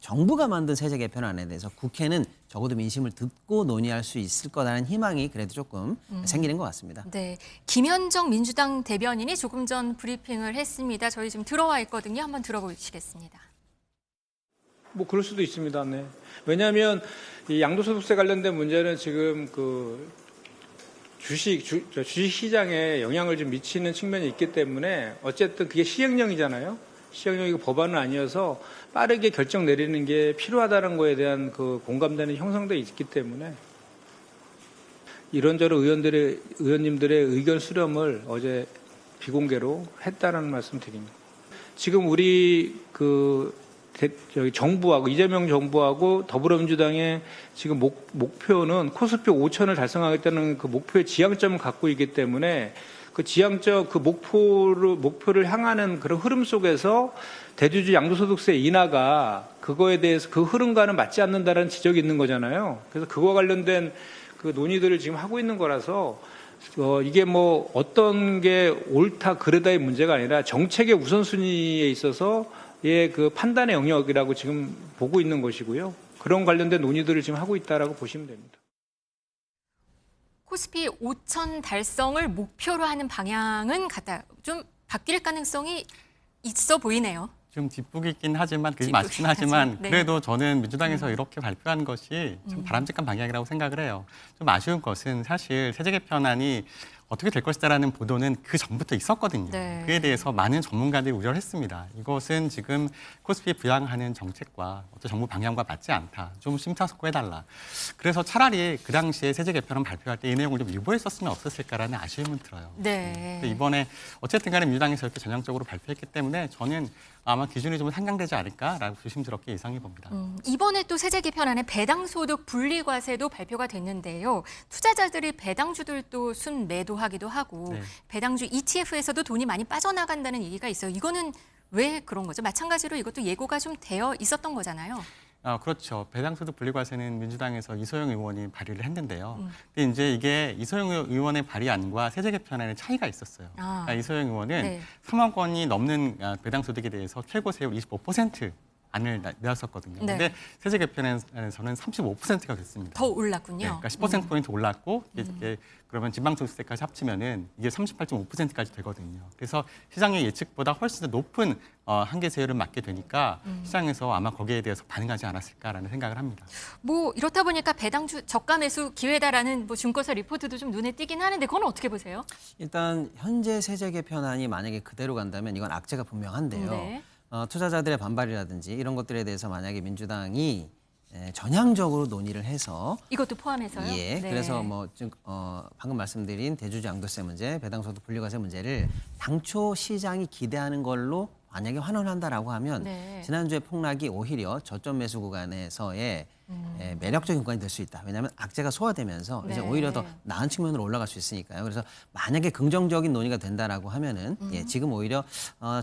정부가 만든 세제 개편안에 대해서 국회는 적어도 민심을 듣고 논의할 수 있을 거라는 희망이 그래도 조금 생기는 것 같습니다. 네, 김현정 민주당 대변인이 조금 전 브리핑을 했습니다. 저희 지금 들어와 있거든요. 한번 들어보시겠습니다. 뭐 그럴 수도 있습니다. 네. 왜냐하면 이 양도소득세 관련된 문제는 지금 그 주식 시장에 영향을 좀 미치는 측면이 있기 때문에 어쨌든 그게 시행령이잖아요. 시행령이고 법안은 아니어서 빠르게 결정 내리는 게 필요하다는 거에 대한 그 공감대는 형성돼 있기 때문에 이런저런 의원님들의 의견 수렴을 어제 비공개로 했다는 말씀 드립니다. 지금 우리 정부하고 이재명 정부하고 더불어민주당의 지금 목표는 코스피 5천을 달성하겠다는 그 목표의 지향점을 갖고 있기 때문에 그 지향적 그 목표를 향하는 그런 흐름 속에서 대주주 양도소득세 인하가 그거에 대해서 그 흐름과는 맞지 않는다는 지적이 있는 거잖아요. 그래서 그와 관련된 그 논의들을 지금 하고 있는 거라서 이게 뭐 어떤 게 옳다 그르다의 문제가 아니라 정책의 우선순위에 있어서 그 판단의 영역이라고 지금 보고 있는 것이고요. 그런 관련된 논의들을 지금 하고 있다라고 보시면 됩니다. 코스피 5천 달성을 목표로 하는 방향은 좀 바뀔 가능성이 있어 보이네요. 좀 뒷북이긴 하지만 그게 맞긴 하지만 네. 그래도 저는 민주당에서 이렇게 발표한 것이 좀 바람직한 방향이라고 생각을 해요. 좀 아쉬운 것은 사실 세제 개편안이 어떻게 될 것이다라는 보도는 그 전부터 있었거든요. 네. 그에 대해서 많은 전문가들이 우려를 했습니다. 이것은 지금 코스피 부양하는 정책과 어떤 정부 방향과 맞지 않다. 좀 심사숙고해달라. 그래서 차라리 그 당시에 세제 개편안 발표할 때 이 내용을 좀 유보했었으면 없었을까라는 아쉬움은 들어요. 네. 근데 이번에 어쨌든 간에 민주당에서 이렇게 전향적으로 발표했기 때문에 저는 아마 기준이 좀 상향되지 않을까라고 조심스럽게 예상해 봅니다. 이번에 또 세제 개편안에 배당소득 분리과세도 발표가 됐는데요. 투자자들이 배당주들도 순매도하기도 하고 네. 배당주 ETF에서도 돈이 많이 빠져나간다는 얘기가 있어요. 이거는 왜 그런 거죠? 마찬가지로 이것도 예고가 좀 되어 있었던 거잖아요. 그렇죠. 배당소득 분리과세는 민주당에서 이소영 의원이 발의를 했는데요. 근데 이제 이게 이소영 의원의 발의안과 세제 개편안의 차이가 있었어요. 그러니까 이소영 의원은 네. 3억 원이 넘는 배당소득에 대해서 최고 세율 25% 안을 내었었거든요. 네. 근데 세제 개편에서는 35%가 됐습니다. 더 올랐군요. 네, 그러니까 10%포인트 올랐고 이게 그러면 지방소득세까지 합치면은 이게 38.5%까지 되거든요. 그래서 시장의 예측보다 훨씬 더 높은 한계세율을 맞게 되니까 시장에서 아마 거기에 대해서 반응하지 않았을까라는 생각을 합니다. 뭐 이렇다 보니까 배당주 저가 매수 기회다라는 뭐 증권사 리포트도 좀 눈에 띄긴 하는데 그건 어떻게 보세요? 일단 현재 세제 개편안이 만약에 그대로 간다면 이건 악재가 분명한데요. 네. 투자자들의 반발이라든지 이런 것들에 대해서 만약에 민주당이 전향적으로 논의를 해서 이것도 포함해서요? 예, 네. 그래서 뭐 방금 말씀드린 대주주 양도세 문제, 배당소득 분리과세 문제를 당초 시장이 기대하는 걸로 만약에 환원한다라고 하면 네. 지난주에 폭락이 오히려 저점 매수 구간에서의 매력적인 구간이 될 수 있다. 왜냐하면 악재가 소화되면서 이제 네. 오히려 더 나은 측면으로 올라갈 수 있으니까요. 그래서 만약에 긍정적인 논의가 된다라고 하면은 지금 오히려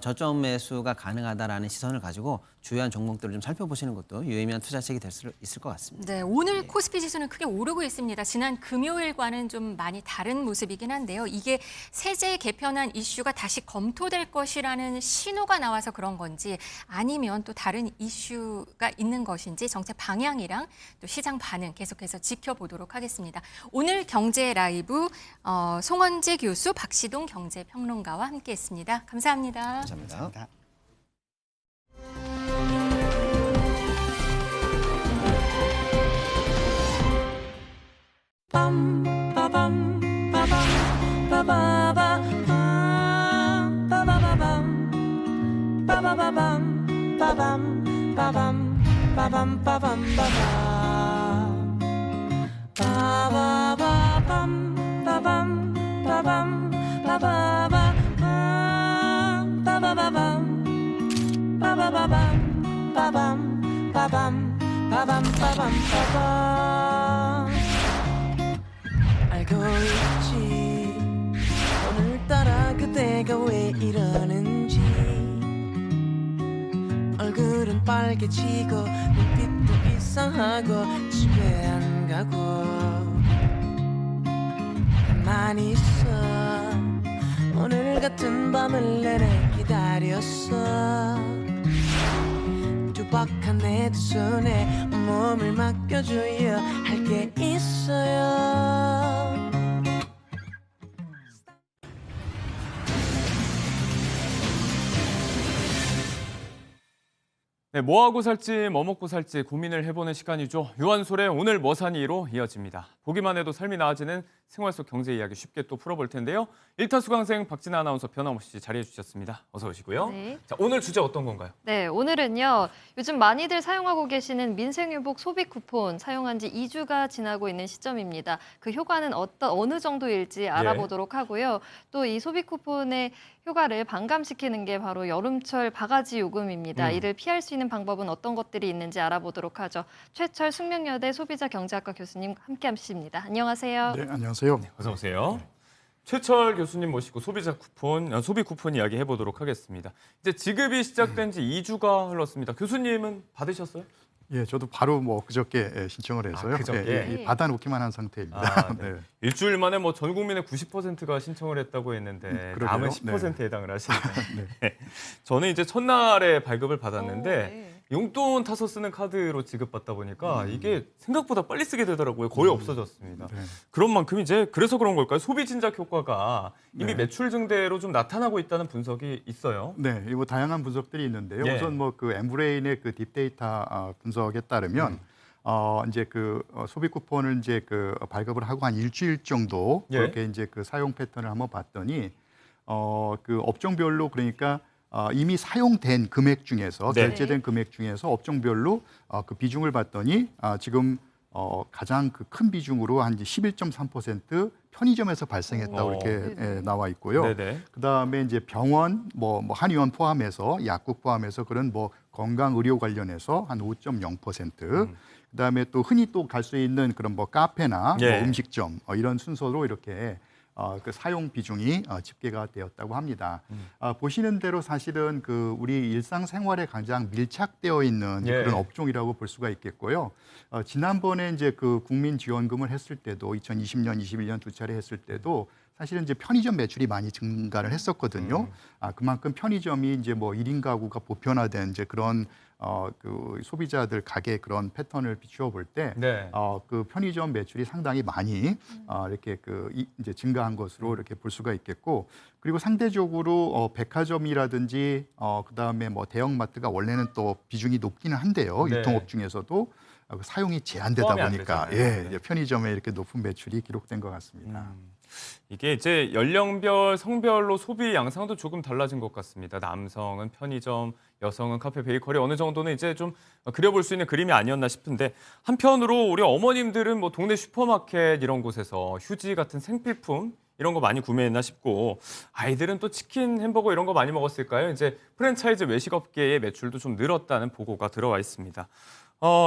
저점 매수가 가능하다라는 시선을 가지고 주요한 종목들을 좀 살펴보시는 것도 유의미한 투자책이 될 수 있을 것 같습니다. 네, 오늘 코스피 지수는 크게 오르고 있습니다. 지난 금요일과는 좀 많이 다른 모습이긴 한데요. 이게 세제 개편안 이슈가 다시 검토될 것이라는 신호가 나와서 그런 건지 아니면 또 다른 이슈가 있는 것인지 정책 방향이랑 또 시장 반응 계속해서 지켜보도록 하겠습니다. 오늘 경제 라이브 송원재 교수, 박시동 경제평론가와 함께했습니다. 감사합니다. 감사합니다. 알고 있지 오늘따라 그대가 왜 이러는지 얼굴은 빨개지고 눈빛도 이상하고 집에 안 가고 가만히 있어 오늘 같은 밤을 내내 기다렸어 두박한 내 두 손에 몸을 맡겨줘야 할 게 있어요. 네, 뭐 하고 살지, 뭐 먹고 살지 고민을 해보는 시간이죠. 유한솔의 오늘 뭐 사니로 이어집니다. 보기만 해도 삶이 나아지는 생활 속 경제 이야기 쉽게 또 풀어볼 텐데요. 일타 수강생 박진아 아나운서 변함없이 자리해 주셨습니다. 어서 오시고요. 네. 자, 오늘 주제 어떤 건가요? 네, 오늘은요. 요즘 많이들 사용하고 계시는 민생유복 소비 쿠폰 사용한 지 2주가 지나고 있는 시점입니다. 그 효과는 어느 정도일지 알아보도록 하고요. 또 이 소비 쿠폰의 효과를 반감시키는 게 바로 여름철 바가지 요금입니다. 이를 피할 수 있는 방법은 어떤 것들이 있는지 알아보도록 하죠. 최철 숙명여대 소비자경제학과 교수님 함께하십니다. 안녕하세요. 네, 안녕하세요. 네, 어서 오세요. 최철 교수님 모시고 소비 쿠폰 이야기 해보도록 하겠습니다. 이제 지급이 시작된 지 2주가 흘렀습니다. 교수님은 받으셨어요? 예, 저도 바로 뭐 그저께 신청을 해서요. 그저께? 받아놓기만 한 상태입니다. 네. 일주일 만에 뭐 전 국민의 90%가 신청을 했다고 했는데 남은 10%에 해당을 하시네요. 네. 저는 이제 첫날에 발급을 받았는데 용돈 타서 쓰는 카드로 지급받다 보니까 이게 생각보다 빨리 쓰게 되더라고요. 거의 없어졌습니다. 네. 그런 만큼 이제 그래서 그런 걸까요? 소비 진작 효과가 이미 매출 증대로 좀 나타나고 있다는 분석이 있어요. 네, 뭐 다양한 분석들이 있는데요. 우선 뭐 그 엠브레인의 그 딥데이터 분석에 따르면 이제 그 소비 쿠폰을 이제 그 발급을 하고 한 일주일 정도 그렇게 이제 그 사용 패턴을 한번 봤더니 그 업종별로 그러니까 이미 사용된 금액 중에서 결제된 금액 중에서 업종별로 그 비중을 봤더니 지금 가장 그 큰 비중으로 한 11.3% 편의점에서 발생했다고 이렇게 나와 있고요. 그다음에 이제 병원, 뭐 한의원 포함해서 약국 포함해서 그런 뭐 건강 의료 관련해서 한 5.0%. 그다음에 또 흔히 또 갈 수 있는 그런 뭐 카페나 뭐 음식점 이런 순서로 이렇게 그 사용 비중이 집계가 되었다고 합니다. 보시는 대로 사실은 그 우리 일상생활에 가장 밀착되어 있는 그런 업종이라고 볼 수가 있겠고요. 지난번에 이제 그 국민지원금을 했을 때도 2020년, 21년 두 차례 했을 때도 사실은 이제 편의점 매출이 많이 증가를 했었거든요. 그만큼 편의점이 이제 뭐 1인 가구가 보편화된 이제 그런 그 소비자들 가게 그런 패턴을 비추어 볼 때, 네. 그 편의점 매출이 상당히 많이 이렇게 이제 증가한 것으로 이렇게 볼 수가 있겠고, 그리고 상대적으로 백화점이라든지 그다음에 뭐 대형마트가 원래는 또 비중이 높기는 한데요. 네. 유통업 중에서도 사용이 제한되다 포함이 안 보니까 되잖아요. 이제 편의점에 이렇게 높은 매출이 기록된 것 같습니다. 이게 이제 연령별, 성별로 소비 양상도 조금 달라진 것 같습니다. 남성은 편의점, 여성은 카페, 베이커리 어느 정도는 이제 좀 그려볼 수 있는 그림이 아니었나 싶은데 한편으로 우리 어머님들은 뭐 동네 슈퍼마켓 이런 곳에서 휴지 같은 생필품 이런 거 많이 구매했나 싶고 아이들은 또 치킨, 햄버거 이런 거 많이 먹었을까요? 이제 프랜차이즈 외식업계의 매출도 좀 늘었다는 보고가 들어와 있습니다.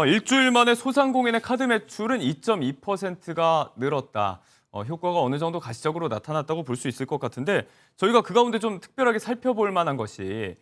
일주일 만에 소상공인의 카드 매출은 2.2%가 늘었다. 효과가 어느 정도 가시적으로 나타났다고 볼 수 있을 것 같은데 저희가 그 가운데 좀 특별하게 살펴볼 만한 것이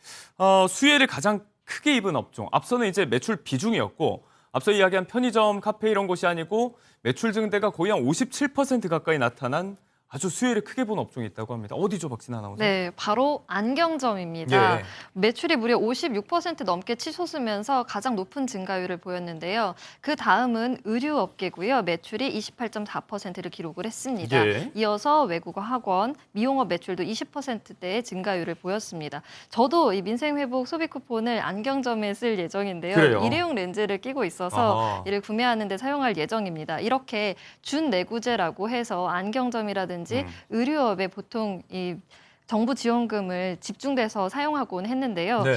수혜를 가장 크게 입은 업종. 앞서는 이제 매출 비중이었고 앞서 이야기한 편의점, 카페 이런 곳이 아니고 매출 증대가 거의 한 57% 가까이 나타난 아주 수혜를 크게 본 업종이 있다고 합니다. 어디죠, 박진아 아나운서? 네, 바로 안경점입니다. 예. 매출이 무려 56% 넘게 치솟으면서 가장 높은 증가율을 보였는데요. 그 다음은 의류업계고요. 매출이 28.4%를 기록을 했습니다. 예. 이어서 외국어 학원, 미용업 매출도 20%대의 증가율을 보였습니다. 저도 이 민생회복 소비 쿠폰을 안경점에 쓸 예정인데요. 그래요? 일회용 렌즈를 끼고 있어서 아하. 이를 구매하는 데 사용할 예정입니다. 이렇게 준내구제라고 해서 안경점이라든지 의류업에 보통 이 정부 지원금을 집중돼서 사용하곤 했는데요. 네.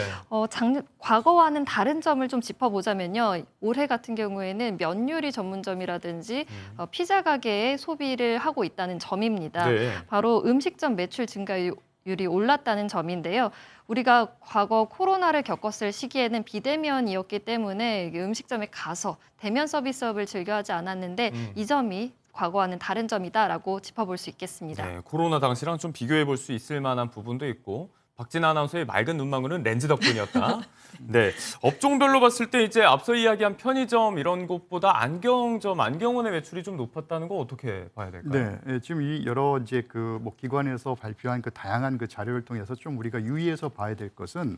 과거와는 다른 점을 좀 짚어보자면요. 올해 같은 경우에는 면 요리 전문점이라든지 피자 가게에 소비를 하고 있다는 점입니다. 네. 바로 음식점 매출 증가율이 올랐다는 점인데요. 우리가 과거 코로나를 겪었을 시기에는 비대면이었기 때문에 음식점에 가서 대면 서비스업을 즐겨 하지 않았는데 이 점이 과거와는 다른 점이다라고 짚어볼 수 있겠습니다. 네, 코로나 당시랑 좀 비교해 볼 수 있을 만한 부분도 있고 박진아 아나운서의 맑은 눈망울은 렌즈 덕분이었다. 네, 업종별로 봤을 때 이제 앞서 이야기한 편의점 이런 곳보다 안경점, 안경원의 매출이 좀 높았다는 거 어떻게 봐야 될까요? 네, 지금 이 여러 이제 그 뭐 기관에서 발표한 그 다양한 그 자료를 통해서 좀 우리가 유의해서 봐야 될 것은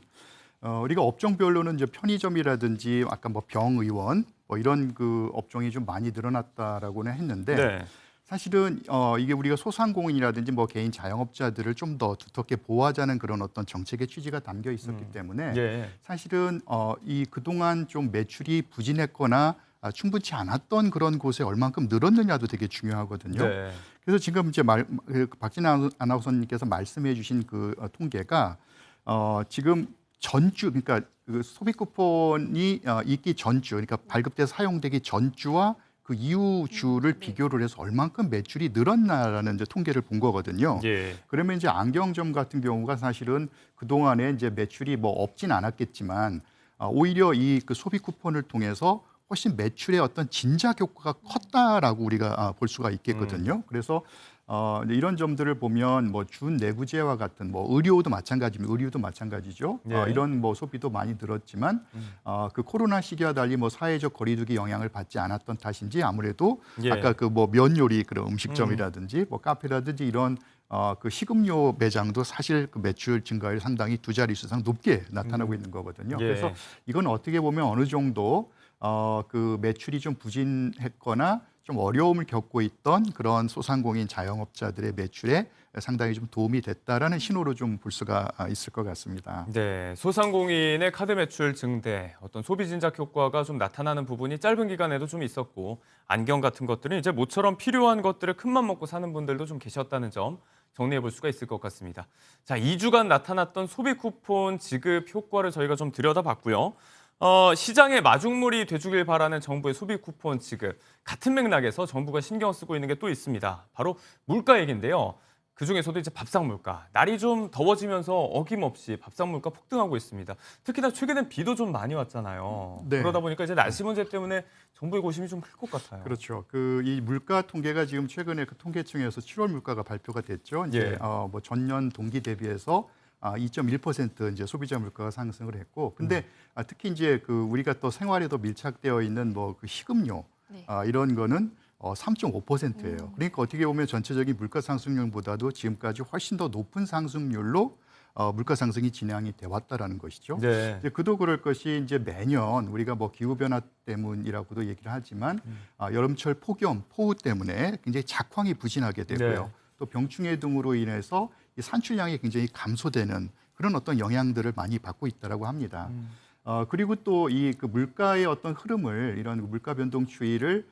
우리가 업종별로는 이제 편의점이라든지 아까 뭐 병의원 뭐 이런 그 업종이 좀 많이 늘어났다라고는 했는데 네. 사실은 이게 우리가 소상공인이라든지 뭐 개인 자영업자들을 좀 더 두텁게 보호하자는 그런 어떤 정책의 취지가 담겨 있었기 때문에 예. 사실은 이 그동안 좀 매출이 부진했거나 충분치 않았던 그런 곳에 얼만큼 늘었느냐도 되게 중요하거든요. 네. 그래서 지금 이제 박진아 아나운서님께서 말씀해주신 그 통계가 지금 전주, 그러니까 그 소비 쿠폰이 있기 전주, 그러니까 발급돼서 사용되기 전주와 그 이후 주를 비교를 해서 얼만큼 매출이 늘었나라는 이제 통계를 본 거거든요. 예. 그러면 이제 안경점 같은 경우가 사실은 그 동안에 이제 매출이 뭐 없진 않았겠지만 오히려 이 그 소비 쿠폰을 통해서 훨씬 매출의 어떤 진작 효과가 컸다라고 우리가 볼 수가 있겠거든요. 그래서 이런 점들을 보면 뭐 준내구제와 같은 뭐 의료도 마찬가지입니다. 의료도 마찬가지죠. 예. 이런 뭐 소비도 많이 늘었지만 그 코로나 시기와 달리 뭐 사회적 거리두기 영향을 받지 않았던 탓인지 아무래도 예. 아까 그 뭐 면요리 그런 음식점이라든지 뭐 카페라든지 이런 그 식음료 매장도 사실 그 매출 증가율 상당히 두 자릿수 이상 높게 나타나고 있는 거거든요. 예. 그래서 이건 어떻게 보면 어느 정도 그 매출이 좀 부진했거나 좀 어려움을 겪고 있던 그런 소상공인 자영업자들의 매출에 상당히 좀 도움이 됐다라는 신호로 좀 볼 수가 있을 것 같습니다. 네, 소상공인의 카드 매출 증대, 어떤 소비 진작 효과가 좀 나타나는 부분이 짧은 기간에도 좀 있었고 안경 같은 것들은 이제 모처럼 필요한 것들을 큰맘 먹고 사는 분들도 좀 계셨다는 점 정리해 볼 수가 있을 것 같습니다. 자, 2주간 나타났던 소비 쿠폰 지급 효과를 저희가 좀 들여다봤고요. 시장의 마중물이 돼주길 바라는 정부의 소비 쿠폰 지급. 같은 맥락에서 정부가 신경 쓰고 있는 게 또 있습니다. 바로 물가 얘기인데요. 그중에서도 이제 밥상 물가. 날이 좀 더워지면서 어김없이 밥상 물가 폭등하고 있습니다. 특히나 최근엔 비도 좀 많이 왔잖아요. 네. 그러다 보니까 이제 날씨 문제 때문에 정부의 고심이 좀 클 것 같아요. 그렇죠. 그 이 물가 통계가 지금 최근에 그 통계청에서 7월 물가가 발표가 됐죠. 이제 예. 뭐 전년 동기 대비해서 2.1% 이제 소비자 물가가 상승을 했고, 근데 특히 이제 그 우리가 또 생활에도 밀착되어 있는 뭐 그 식음료 네. 이런 거는 3.5%예요. 그러니까 어떻게 보면 전체적인 물가 상승률보다도 지금까지 훨씬 더 높은 상승률로 물가 상승이 진행이 돼 왔다라는 것이죠. 네. 이제 그도 그럴 것이 이제 매년 우리가 뭐 기후 변화 때문이라고도 얘기를 하지만 여름철 폭염, 폭우 때문에 굉장히 작황이 부진하게 되고요. 네. 또 병충해 등으로 인해서 이 산출량이 굉장히 감소되는 그런 어떤 영향들을 많이 받고 있다라고 합니다. 그리고 또 이 그 물가의 어떤 흐름을 이런 물가 변동 추이를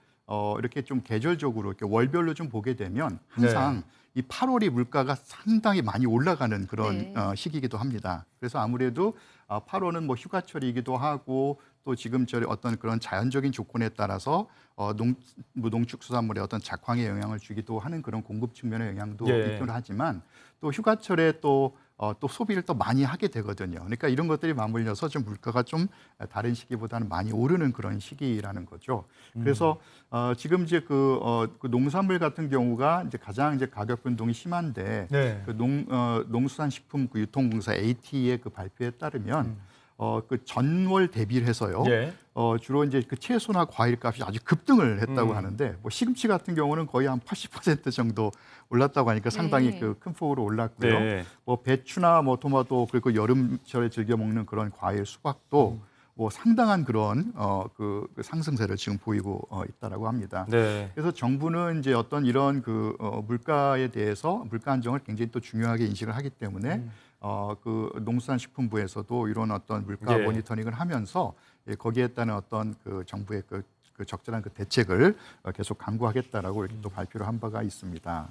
이렇게 좀 계절적으로 이렇게 월별로 좀 보게 되면 항상 이 8월이 물가가 상당히 많이 올라가는 그런 시기이기도 합니다. 그래서 아무래도 8월은 뭐 휴가철이기도 하고 또 지금처럼 어떤 그런 자연적인 조건에 따라서 농축수산물의 어떤 작황에 영향을 주기도 하는 그런 공급 측면의 영향도 있긴 하지만 또 휴가철에 또 소비를 또 많이 하게 되거든요. 그러니까 이런 것들이 맞물려서 좀 물가가 좀 다른 시기보다는 많이 오르는 그런 시기라는 거죠. 그래서 지금 이제 그 농산물 같은 경우가 이제 가장 이제 가격 변동이 심한데 그 농수산식품 그 유통공사 AT의 그 발표에 따르면 그 전월 대비를 해서요. 주로 이제 그 채소나 과일 값이 아주 급등을 했다고 하는데 뭐 시금치 같은 경우는 거의 한 80% 정도 올랐다고 하니까 상당히 그 큰 폭으로 올랐고요. 뭐 배추나 뭐 토마토 그리고 여름철에 즐겨 먹는 그런 과일, 수박도 뭐 상당한 그런 그 상승세를 지금 보이고 있다라고 합니다. 그래서 정부는 이제 어떤 이런 그 물가에 대해서 물가 안정을 굉장히 또 중요하게 인식을 하기 때문에 그 농수산식품부에서도 이런 어떤 물가 모니터링을 하면서 거기에 따른 어떤 그 정부의 그 적절한 그 대책을 계속 강구하겠다라고 이렇게 또 발표를 한 바가 있습니다.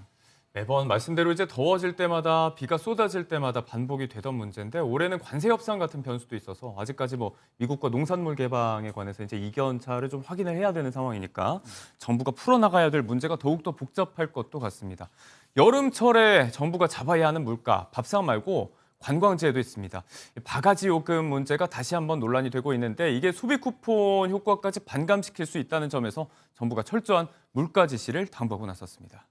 매번 말씀대로 이제 더워질 때마다 비가 쏟아질 때마다 반복이 되던 문제인데 올해는 관세 협상 같은 변수도 있어서 아직까지 뭐 미국과 농산물 개방에 관해서 이제 이견차를 좀 확인을 해야 되는 상황이니까 정부가 풀어나가야 될 문제가 더욱더 복잡할 것도 같습니다. 여름철에 정부가 잡아야 하는 물가, 밥상 말고 관광지에도 있습니다. 바가지 요금 문제가 다시 한번 논란이 되고 있는데 이게 소비 쿠폰 효과까지 반감시킬 수 있다는 점에서 정부가 철저한 물가 지시를 당부하고 나섰습니다.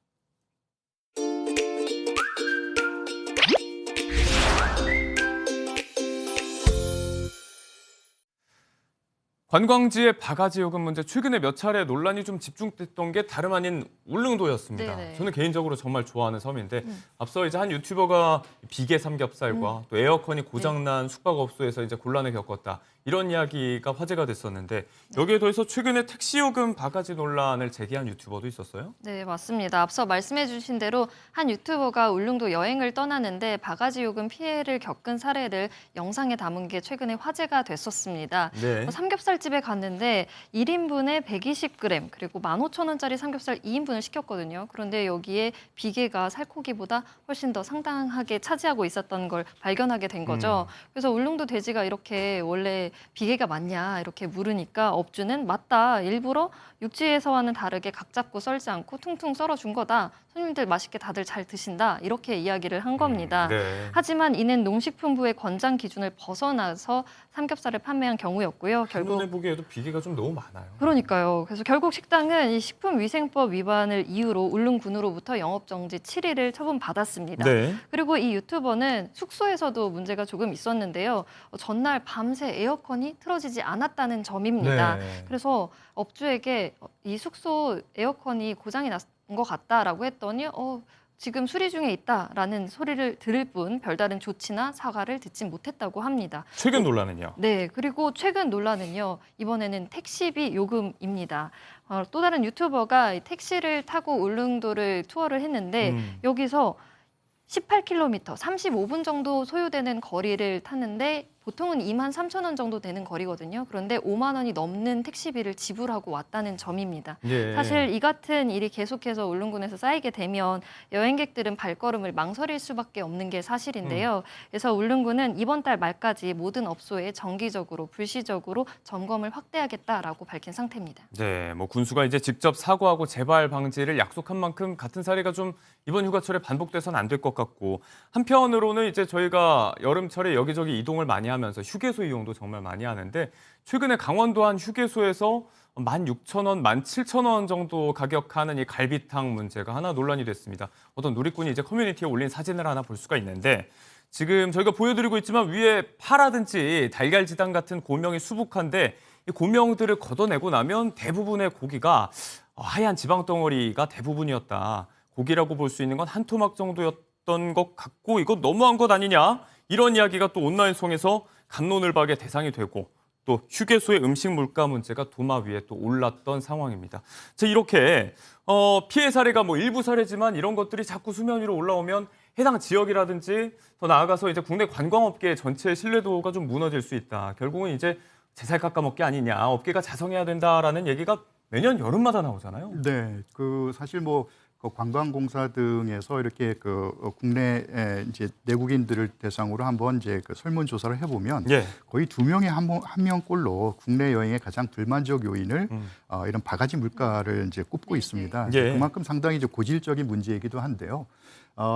관광지의 바가지 요금 문제 최근에 몇 차례 논란이 좀 집중됐던 게 다름 아닌 울릉도였습니다. 네네. 저는 개인적으로 정말 좋아하는 섬인데 앞서 이제 한 유튜버가 비계 삼겹살과 또 에어컨이 고장난 숙박업소에서 이제 곤란을 겪었다. 이런 이야기가 화제가 됐었는데 여기에 더해서 최근에 택시 요금 바가지 논란을 제기한 유튜버도 있었어요? 네, 맞습니다. 앞서 말씀해 주신 대로 한 유튜버가 울릉도 여행을 떠나는데 바가지 요금 피해를 겪은 사례를 영상에 담은 게 최근에 화제가 됐었습니다. 삼겹살집에 갔는데 1인분에 120g 그리고 15,000원짜리 삼겹살 2인분을 시켰거든요. 그런데 여기에 비계가 살코기보다 훨씬 더 상당하게 차지하고 있었던 걸 발견하게 된 거죠. 그래서 울릉도 돼지가 이렇게 원래 비계가 맞냐 이렇게 물으니까 업주는 맞다. 일부러 육지에서와는 다르게 각 잡고 썰지 않고 퉁퉁 썰어준 거다. 손님들 맛있게 다들 잘 드신다. 이렇게 이야기를 한 겁니다. 하지만 이는 농식품부의 권장 기준을 벗어나서 삼겹살을 판매한 경우였고요. 결국 한눈에 보기에도 비계가 좀 너무 많아요. 그러니까요. 그래서 결국 식당은 이 식품위생법 위반을 이유로 울릉군으로부터 영업정지 7일을 처분받았습니다. 그리고 이 유튜버는 숙소에서도 문제가 조금 있었는데요. 전날 밤새 에어컨이 틀어지지 않았다는 점입니다. 그래서 업주에게 이 숙소 에어컨이 고장이 난 것 같다라고 했더니 지금 수리 중에 있다라는 소리를 들을 뿐 별다른 조치나 사과를 듣지 못했다고 합니다. 최근 논란은요? 네, 그리고 최근 논란은요. 이번에는 택시비 요금입니다. 또 다른 유튜버가 택시를 타고 울릉도를 투어를 했는데 여기서 18km, 35분 정도 소요되는 거리를 탔는데 보통은 23,000원 정도 되는 거리거든요. 그런데 5만 원이 넘는 택시비를 지불하고 왔다는 점입니다. 사실 이 같은 일이 계속해서 울릉군에서 쌓이게 되면 여행객들은 발걸음을 망설일 수밖에 없는 게 사실인데요. 그래서 울릉군은 이번 달 말까지 모든 업소에 정기적으로 불시적으로 점검을 확대하겠다라고 밝힌 상태입니다. 네, 뭐 군수가 이제 직접 사과하고 재발 방지를 약속한 만큼 같은 사례가 좀 이번 휴가철에 반복돼서는 안 될 것 같고 한편으로는 이제 저희가 여름철에 여기저기 이동을 많이 하면서 휴게소 이용도 정말 많이 하는데 최근에 강원도 한 휴게소에서 16,000원, 17,000원 정도 가격하는 이 갈비탕 문제가 하나 논란이 됐습니다. 어떤 누리꾼이 이제 커뮤니티에 올린 사진을 하나 볼 수가 있는데 지금 저희가 보여드리고 있지만 위에 파라든지 달걀지단 같은 고명이 수북한데 이 고명들을 걷어내고 나면 대부분의 고기가 하얀 지방 덩어리가 대부분이었다. 고기라고 볼 수 있는 건 한 토막 정도였던 것 같고 이거 너무한 것 아니냐? 이런 이야기가 또 온라인송에서 갑론을박의 대상이 되고 또 휴게소의 음식 물가 문제가 도마 위에 또 올랐던 상황입니다. 자, 이렇게 피해 사례가 뭐 일부 사례지만 이런 것들이 자꾸 수면 위로 올라오면 해당 지역이라든지 더 나아가서 이제 국내 관광업계 전체의 신뢰도가 좀 무너질 수 있다. 결국은 이제 제살 깎아먹기 아니냐, 업계가 자성해야 된다라는 얘기가 매년 여름마다 나오잖아요. 네, 그 사실 뭐 그 관광공사 등에서 이렇게 그 국내 이제 내국인들을 대상으로 한번 이제 그 설문조사를 해보면 거의 2명에 한 명꼴로 국내 여행의 가장 불만족 요인을 이런 바가지 물가를 이제 꼽고 있습니다. 그만큼 상당히 이제 고질적인 문제이기도 한데요.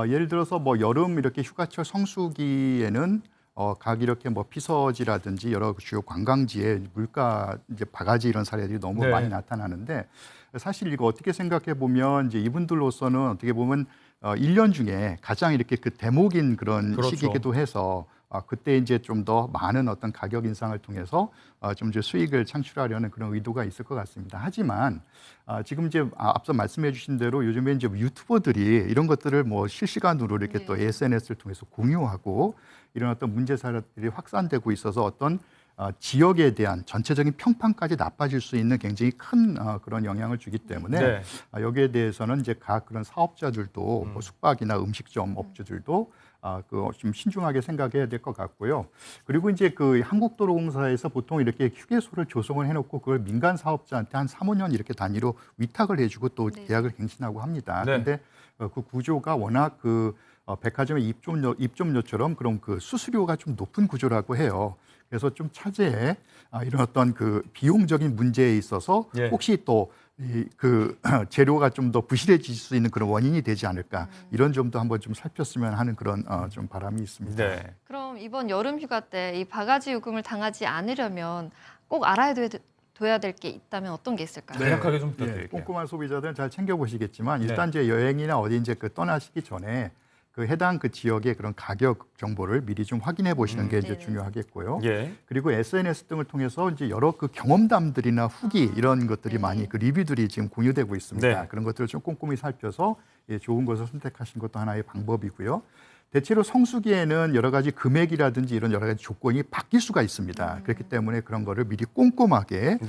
예를 들어서 뭐 여름 이렇게 휴가철 성수기에는 각 이렇게 뭐 피서지라든지 여러 주요 관광지에 물가 이제 바가지 이런 사례들이 너무 많이 나타나는데 사실 이거 어떻게 생각해 보면 이제 이분들로서는 어떻게 보면 1년 중에 가장 이렇게 그 대목인 그런 시기이기도 해서 그때 이제 좀 더 많은 어떤 가격 인상을 통해서 좀 이제 수익을 창출하려는 그런 의도가 있을 것 같습니다. 하지만 지금 이제 앞서 말씀해 주신 대로 요즘에 이제 유튜버들이 이런 것들을 뭐 실시간으로 이렇게 또 SNS를 통해서 공유하고 이런 어떤 문제 사례들이 확산되고 있어서 어떤 지역에 대한 전체적인 평판까지 나빠질 수 있는 굉장히 큰 그런 영향을 주기 때문에 여기에 대해서는 이제 각 그런 사업자들도 뭐 숙박이나 음식점 업주들도 그 좀 신중하게 생각해야 될 것 같고요. 그리고 이제 그 한국도로공사에서 보통 이렇게 휴게소를 조성을 해놓고 그걸 민간 사업자한테 한 3, 5년 이렇게 단위로 위탁을 해주고 또 계약을 갱신하고 합니다. 그런데 그 구조가 워낙 그 백화점의 입점료처럼 그런 그 수수료가 좀 높은 구조라고 해요. 그래서 좀 차제에 이런 어떤 그 비용적인 문제에 있어서 혹시 또 그 재료가 좀 더 부실해질 수 있는 그런 원인이 되지 않을까 이런 점도 한번 좀 살폈으면 하는 그런 좀 바람이 있습니다. 그럼 이번 여름 휴가 때 이 바가지 요금을 당하지 않으려면 꼭 알아야 둬야 될 게 있다면 어떤 게 있을까요? 간략하게 좀 부탁드릴게요. 꼼꼼한 소비자들은 잘 챙겨보시겠지만 일단 이제 여행이나 어디 이제 그 떠나시기 전에 그 해당 그 지역의 그런 가격 정보를 미리 좀 확인해 보시는 게 이제 중요하겠고요. 그리고 SNS 등을 통해서 이제 여러 그 경험담들이나 후기 이런 것들이 많이 그 리뷰들이 지금 공유되고 있습니다. 그런 것들을 좀 꼼꼼히 살펴서 좋은 것을 선택하시는 것도 하나의 방법이고요. 대체로 성수기에는 여러 가지 금액이라든지 이런 여러 가지 조건이 바뀔 수가 있습니다. 그렇기 때문에 그런 거를 미리 꼼꼼하게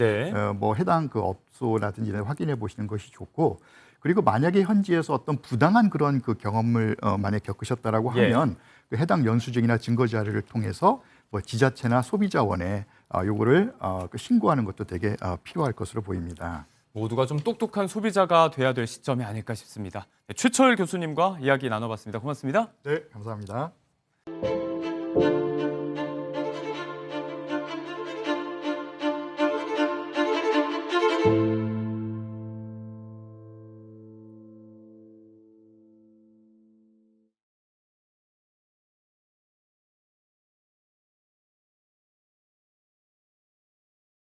뭐 해당 그 업소라든지 확인해 보시는 것이 좋고 그리고 만약에 현지에서 어떤 부당한 그런 그 경험을 만약 겪으셨다라고 하면 그 해당 연수증이나 증거 자료를 통해서 뭐 지자체나 소비자원에 요거를 그 신고하는 것도 되게 필요할 것으로 보입니다. 모두가 좀 똑똑한 소비자가 돼야 될 시점이 아닐까 싶습니다. 최철 교수님과 이야기 나눠봤습니다. 고맙습니다. 네, 감사합니다.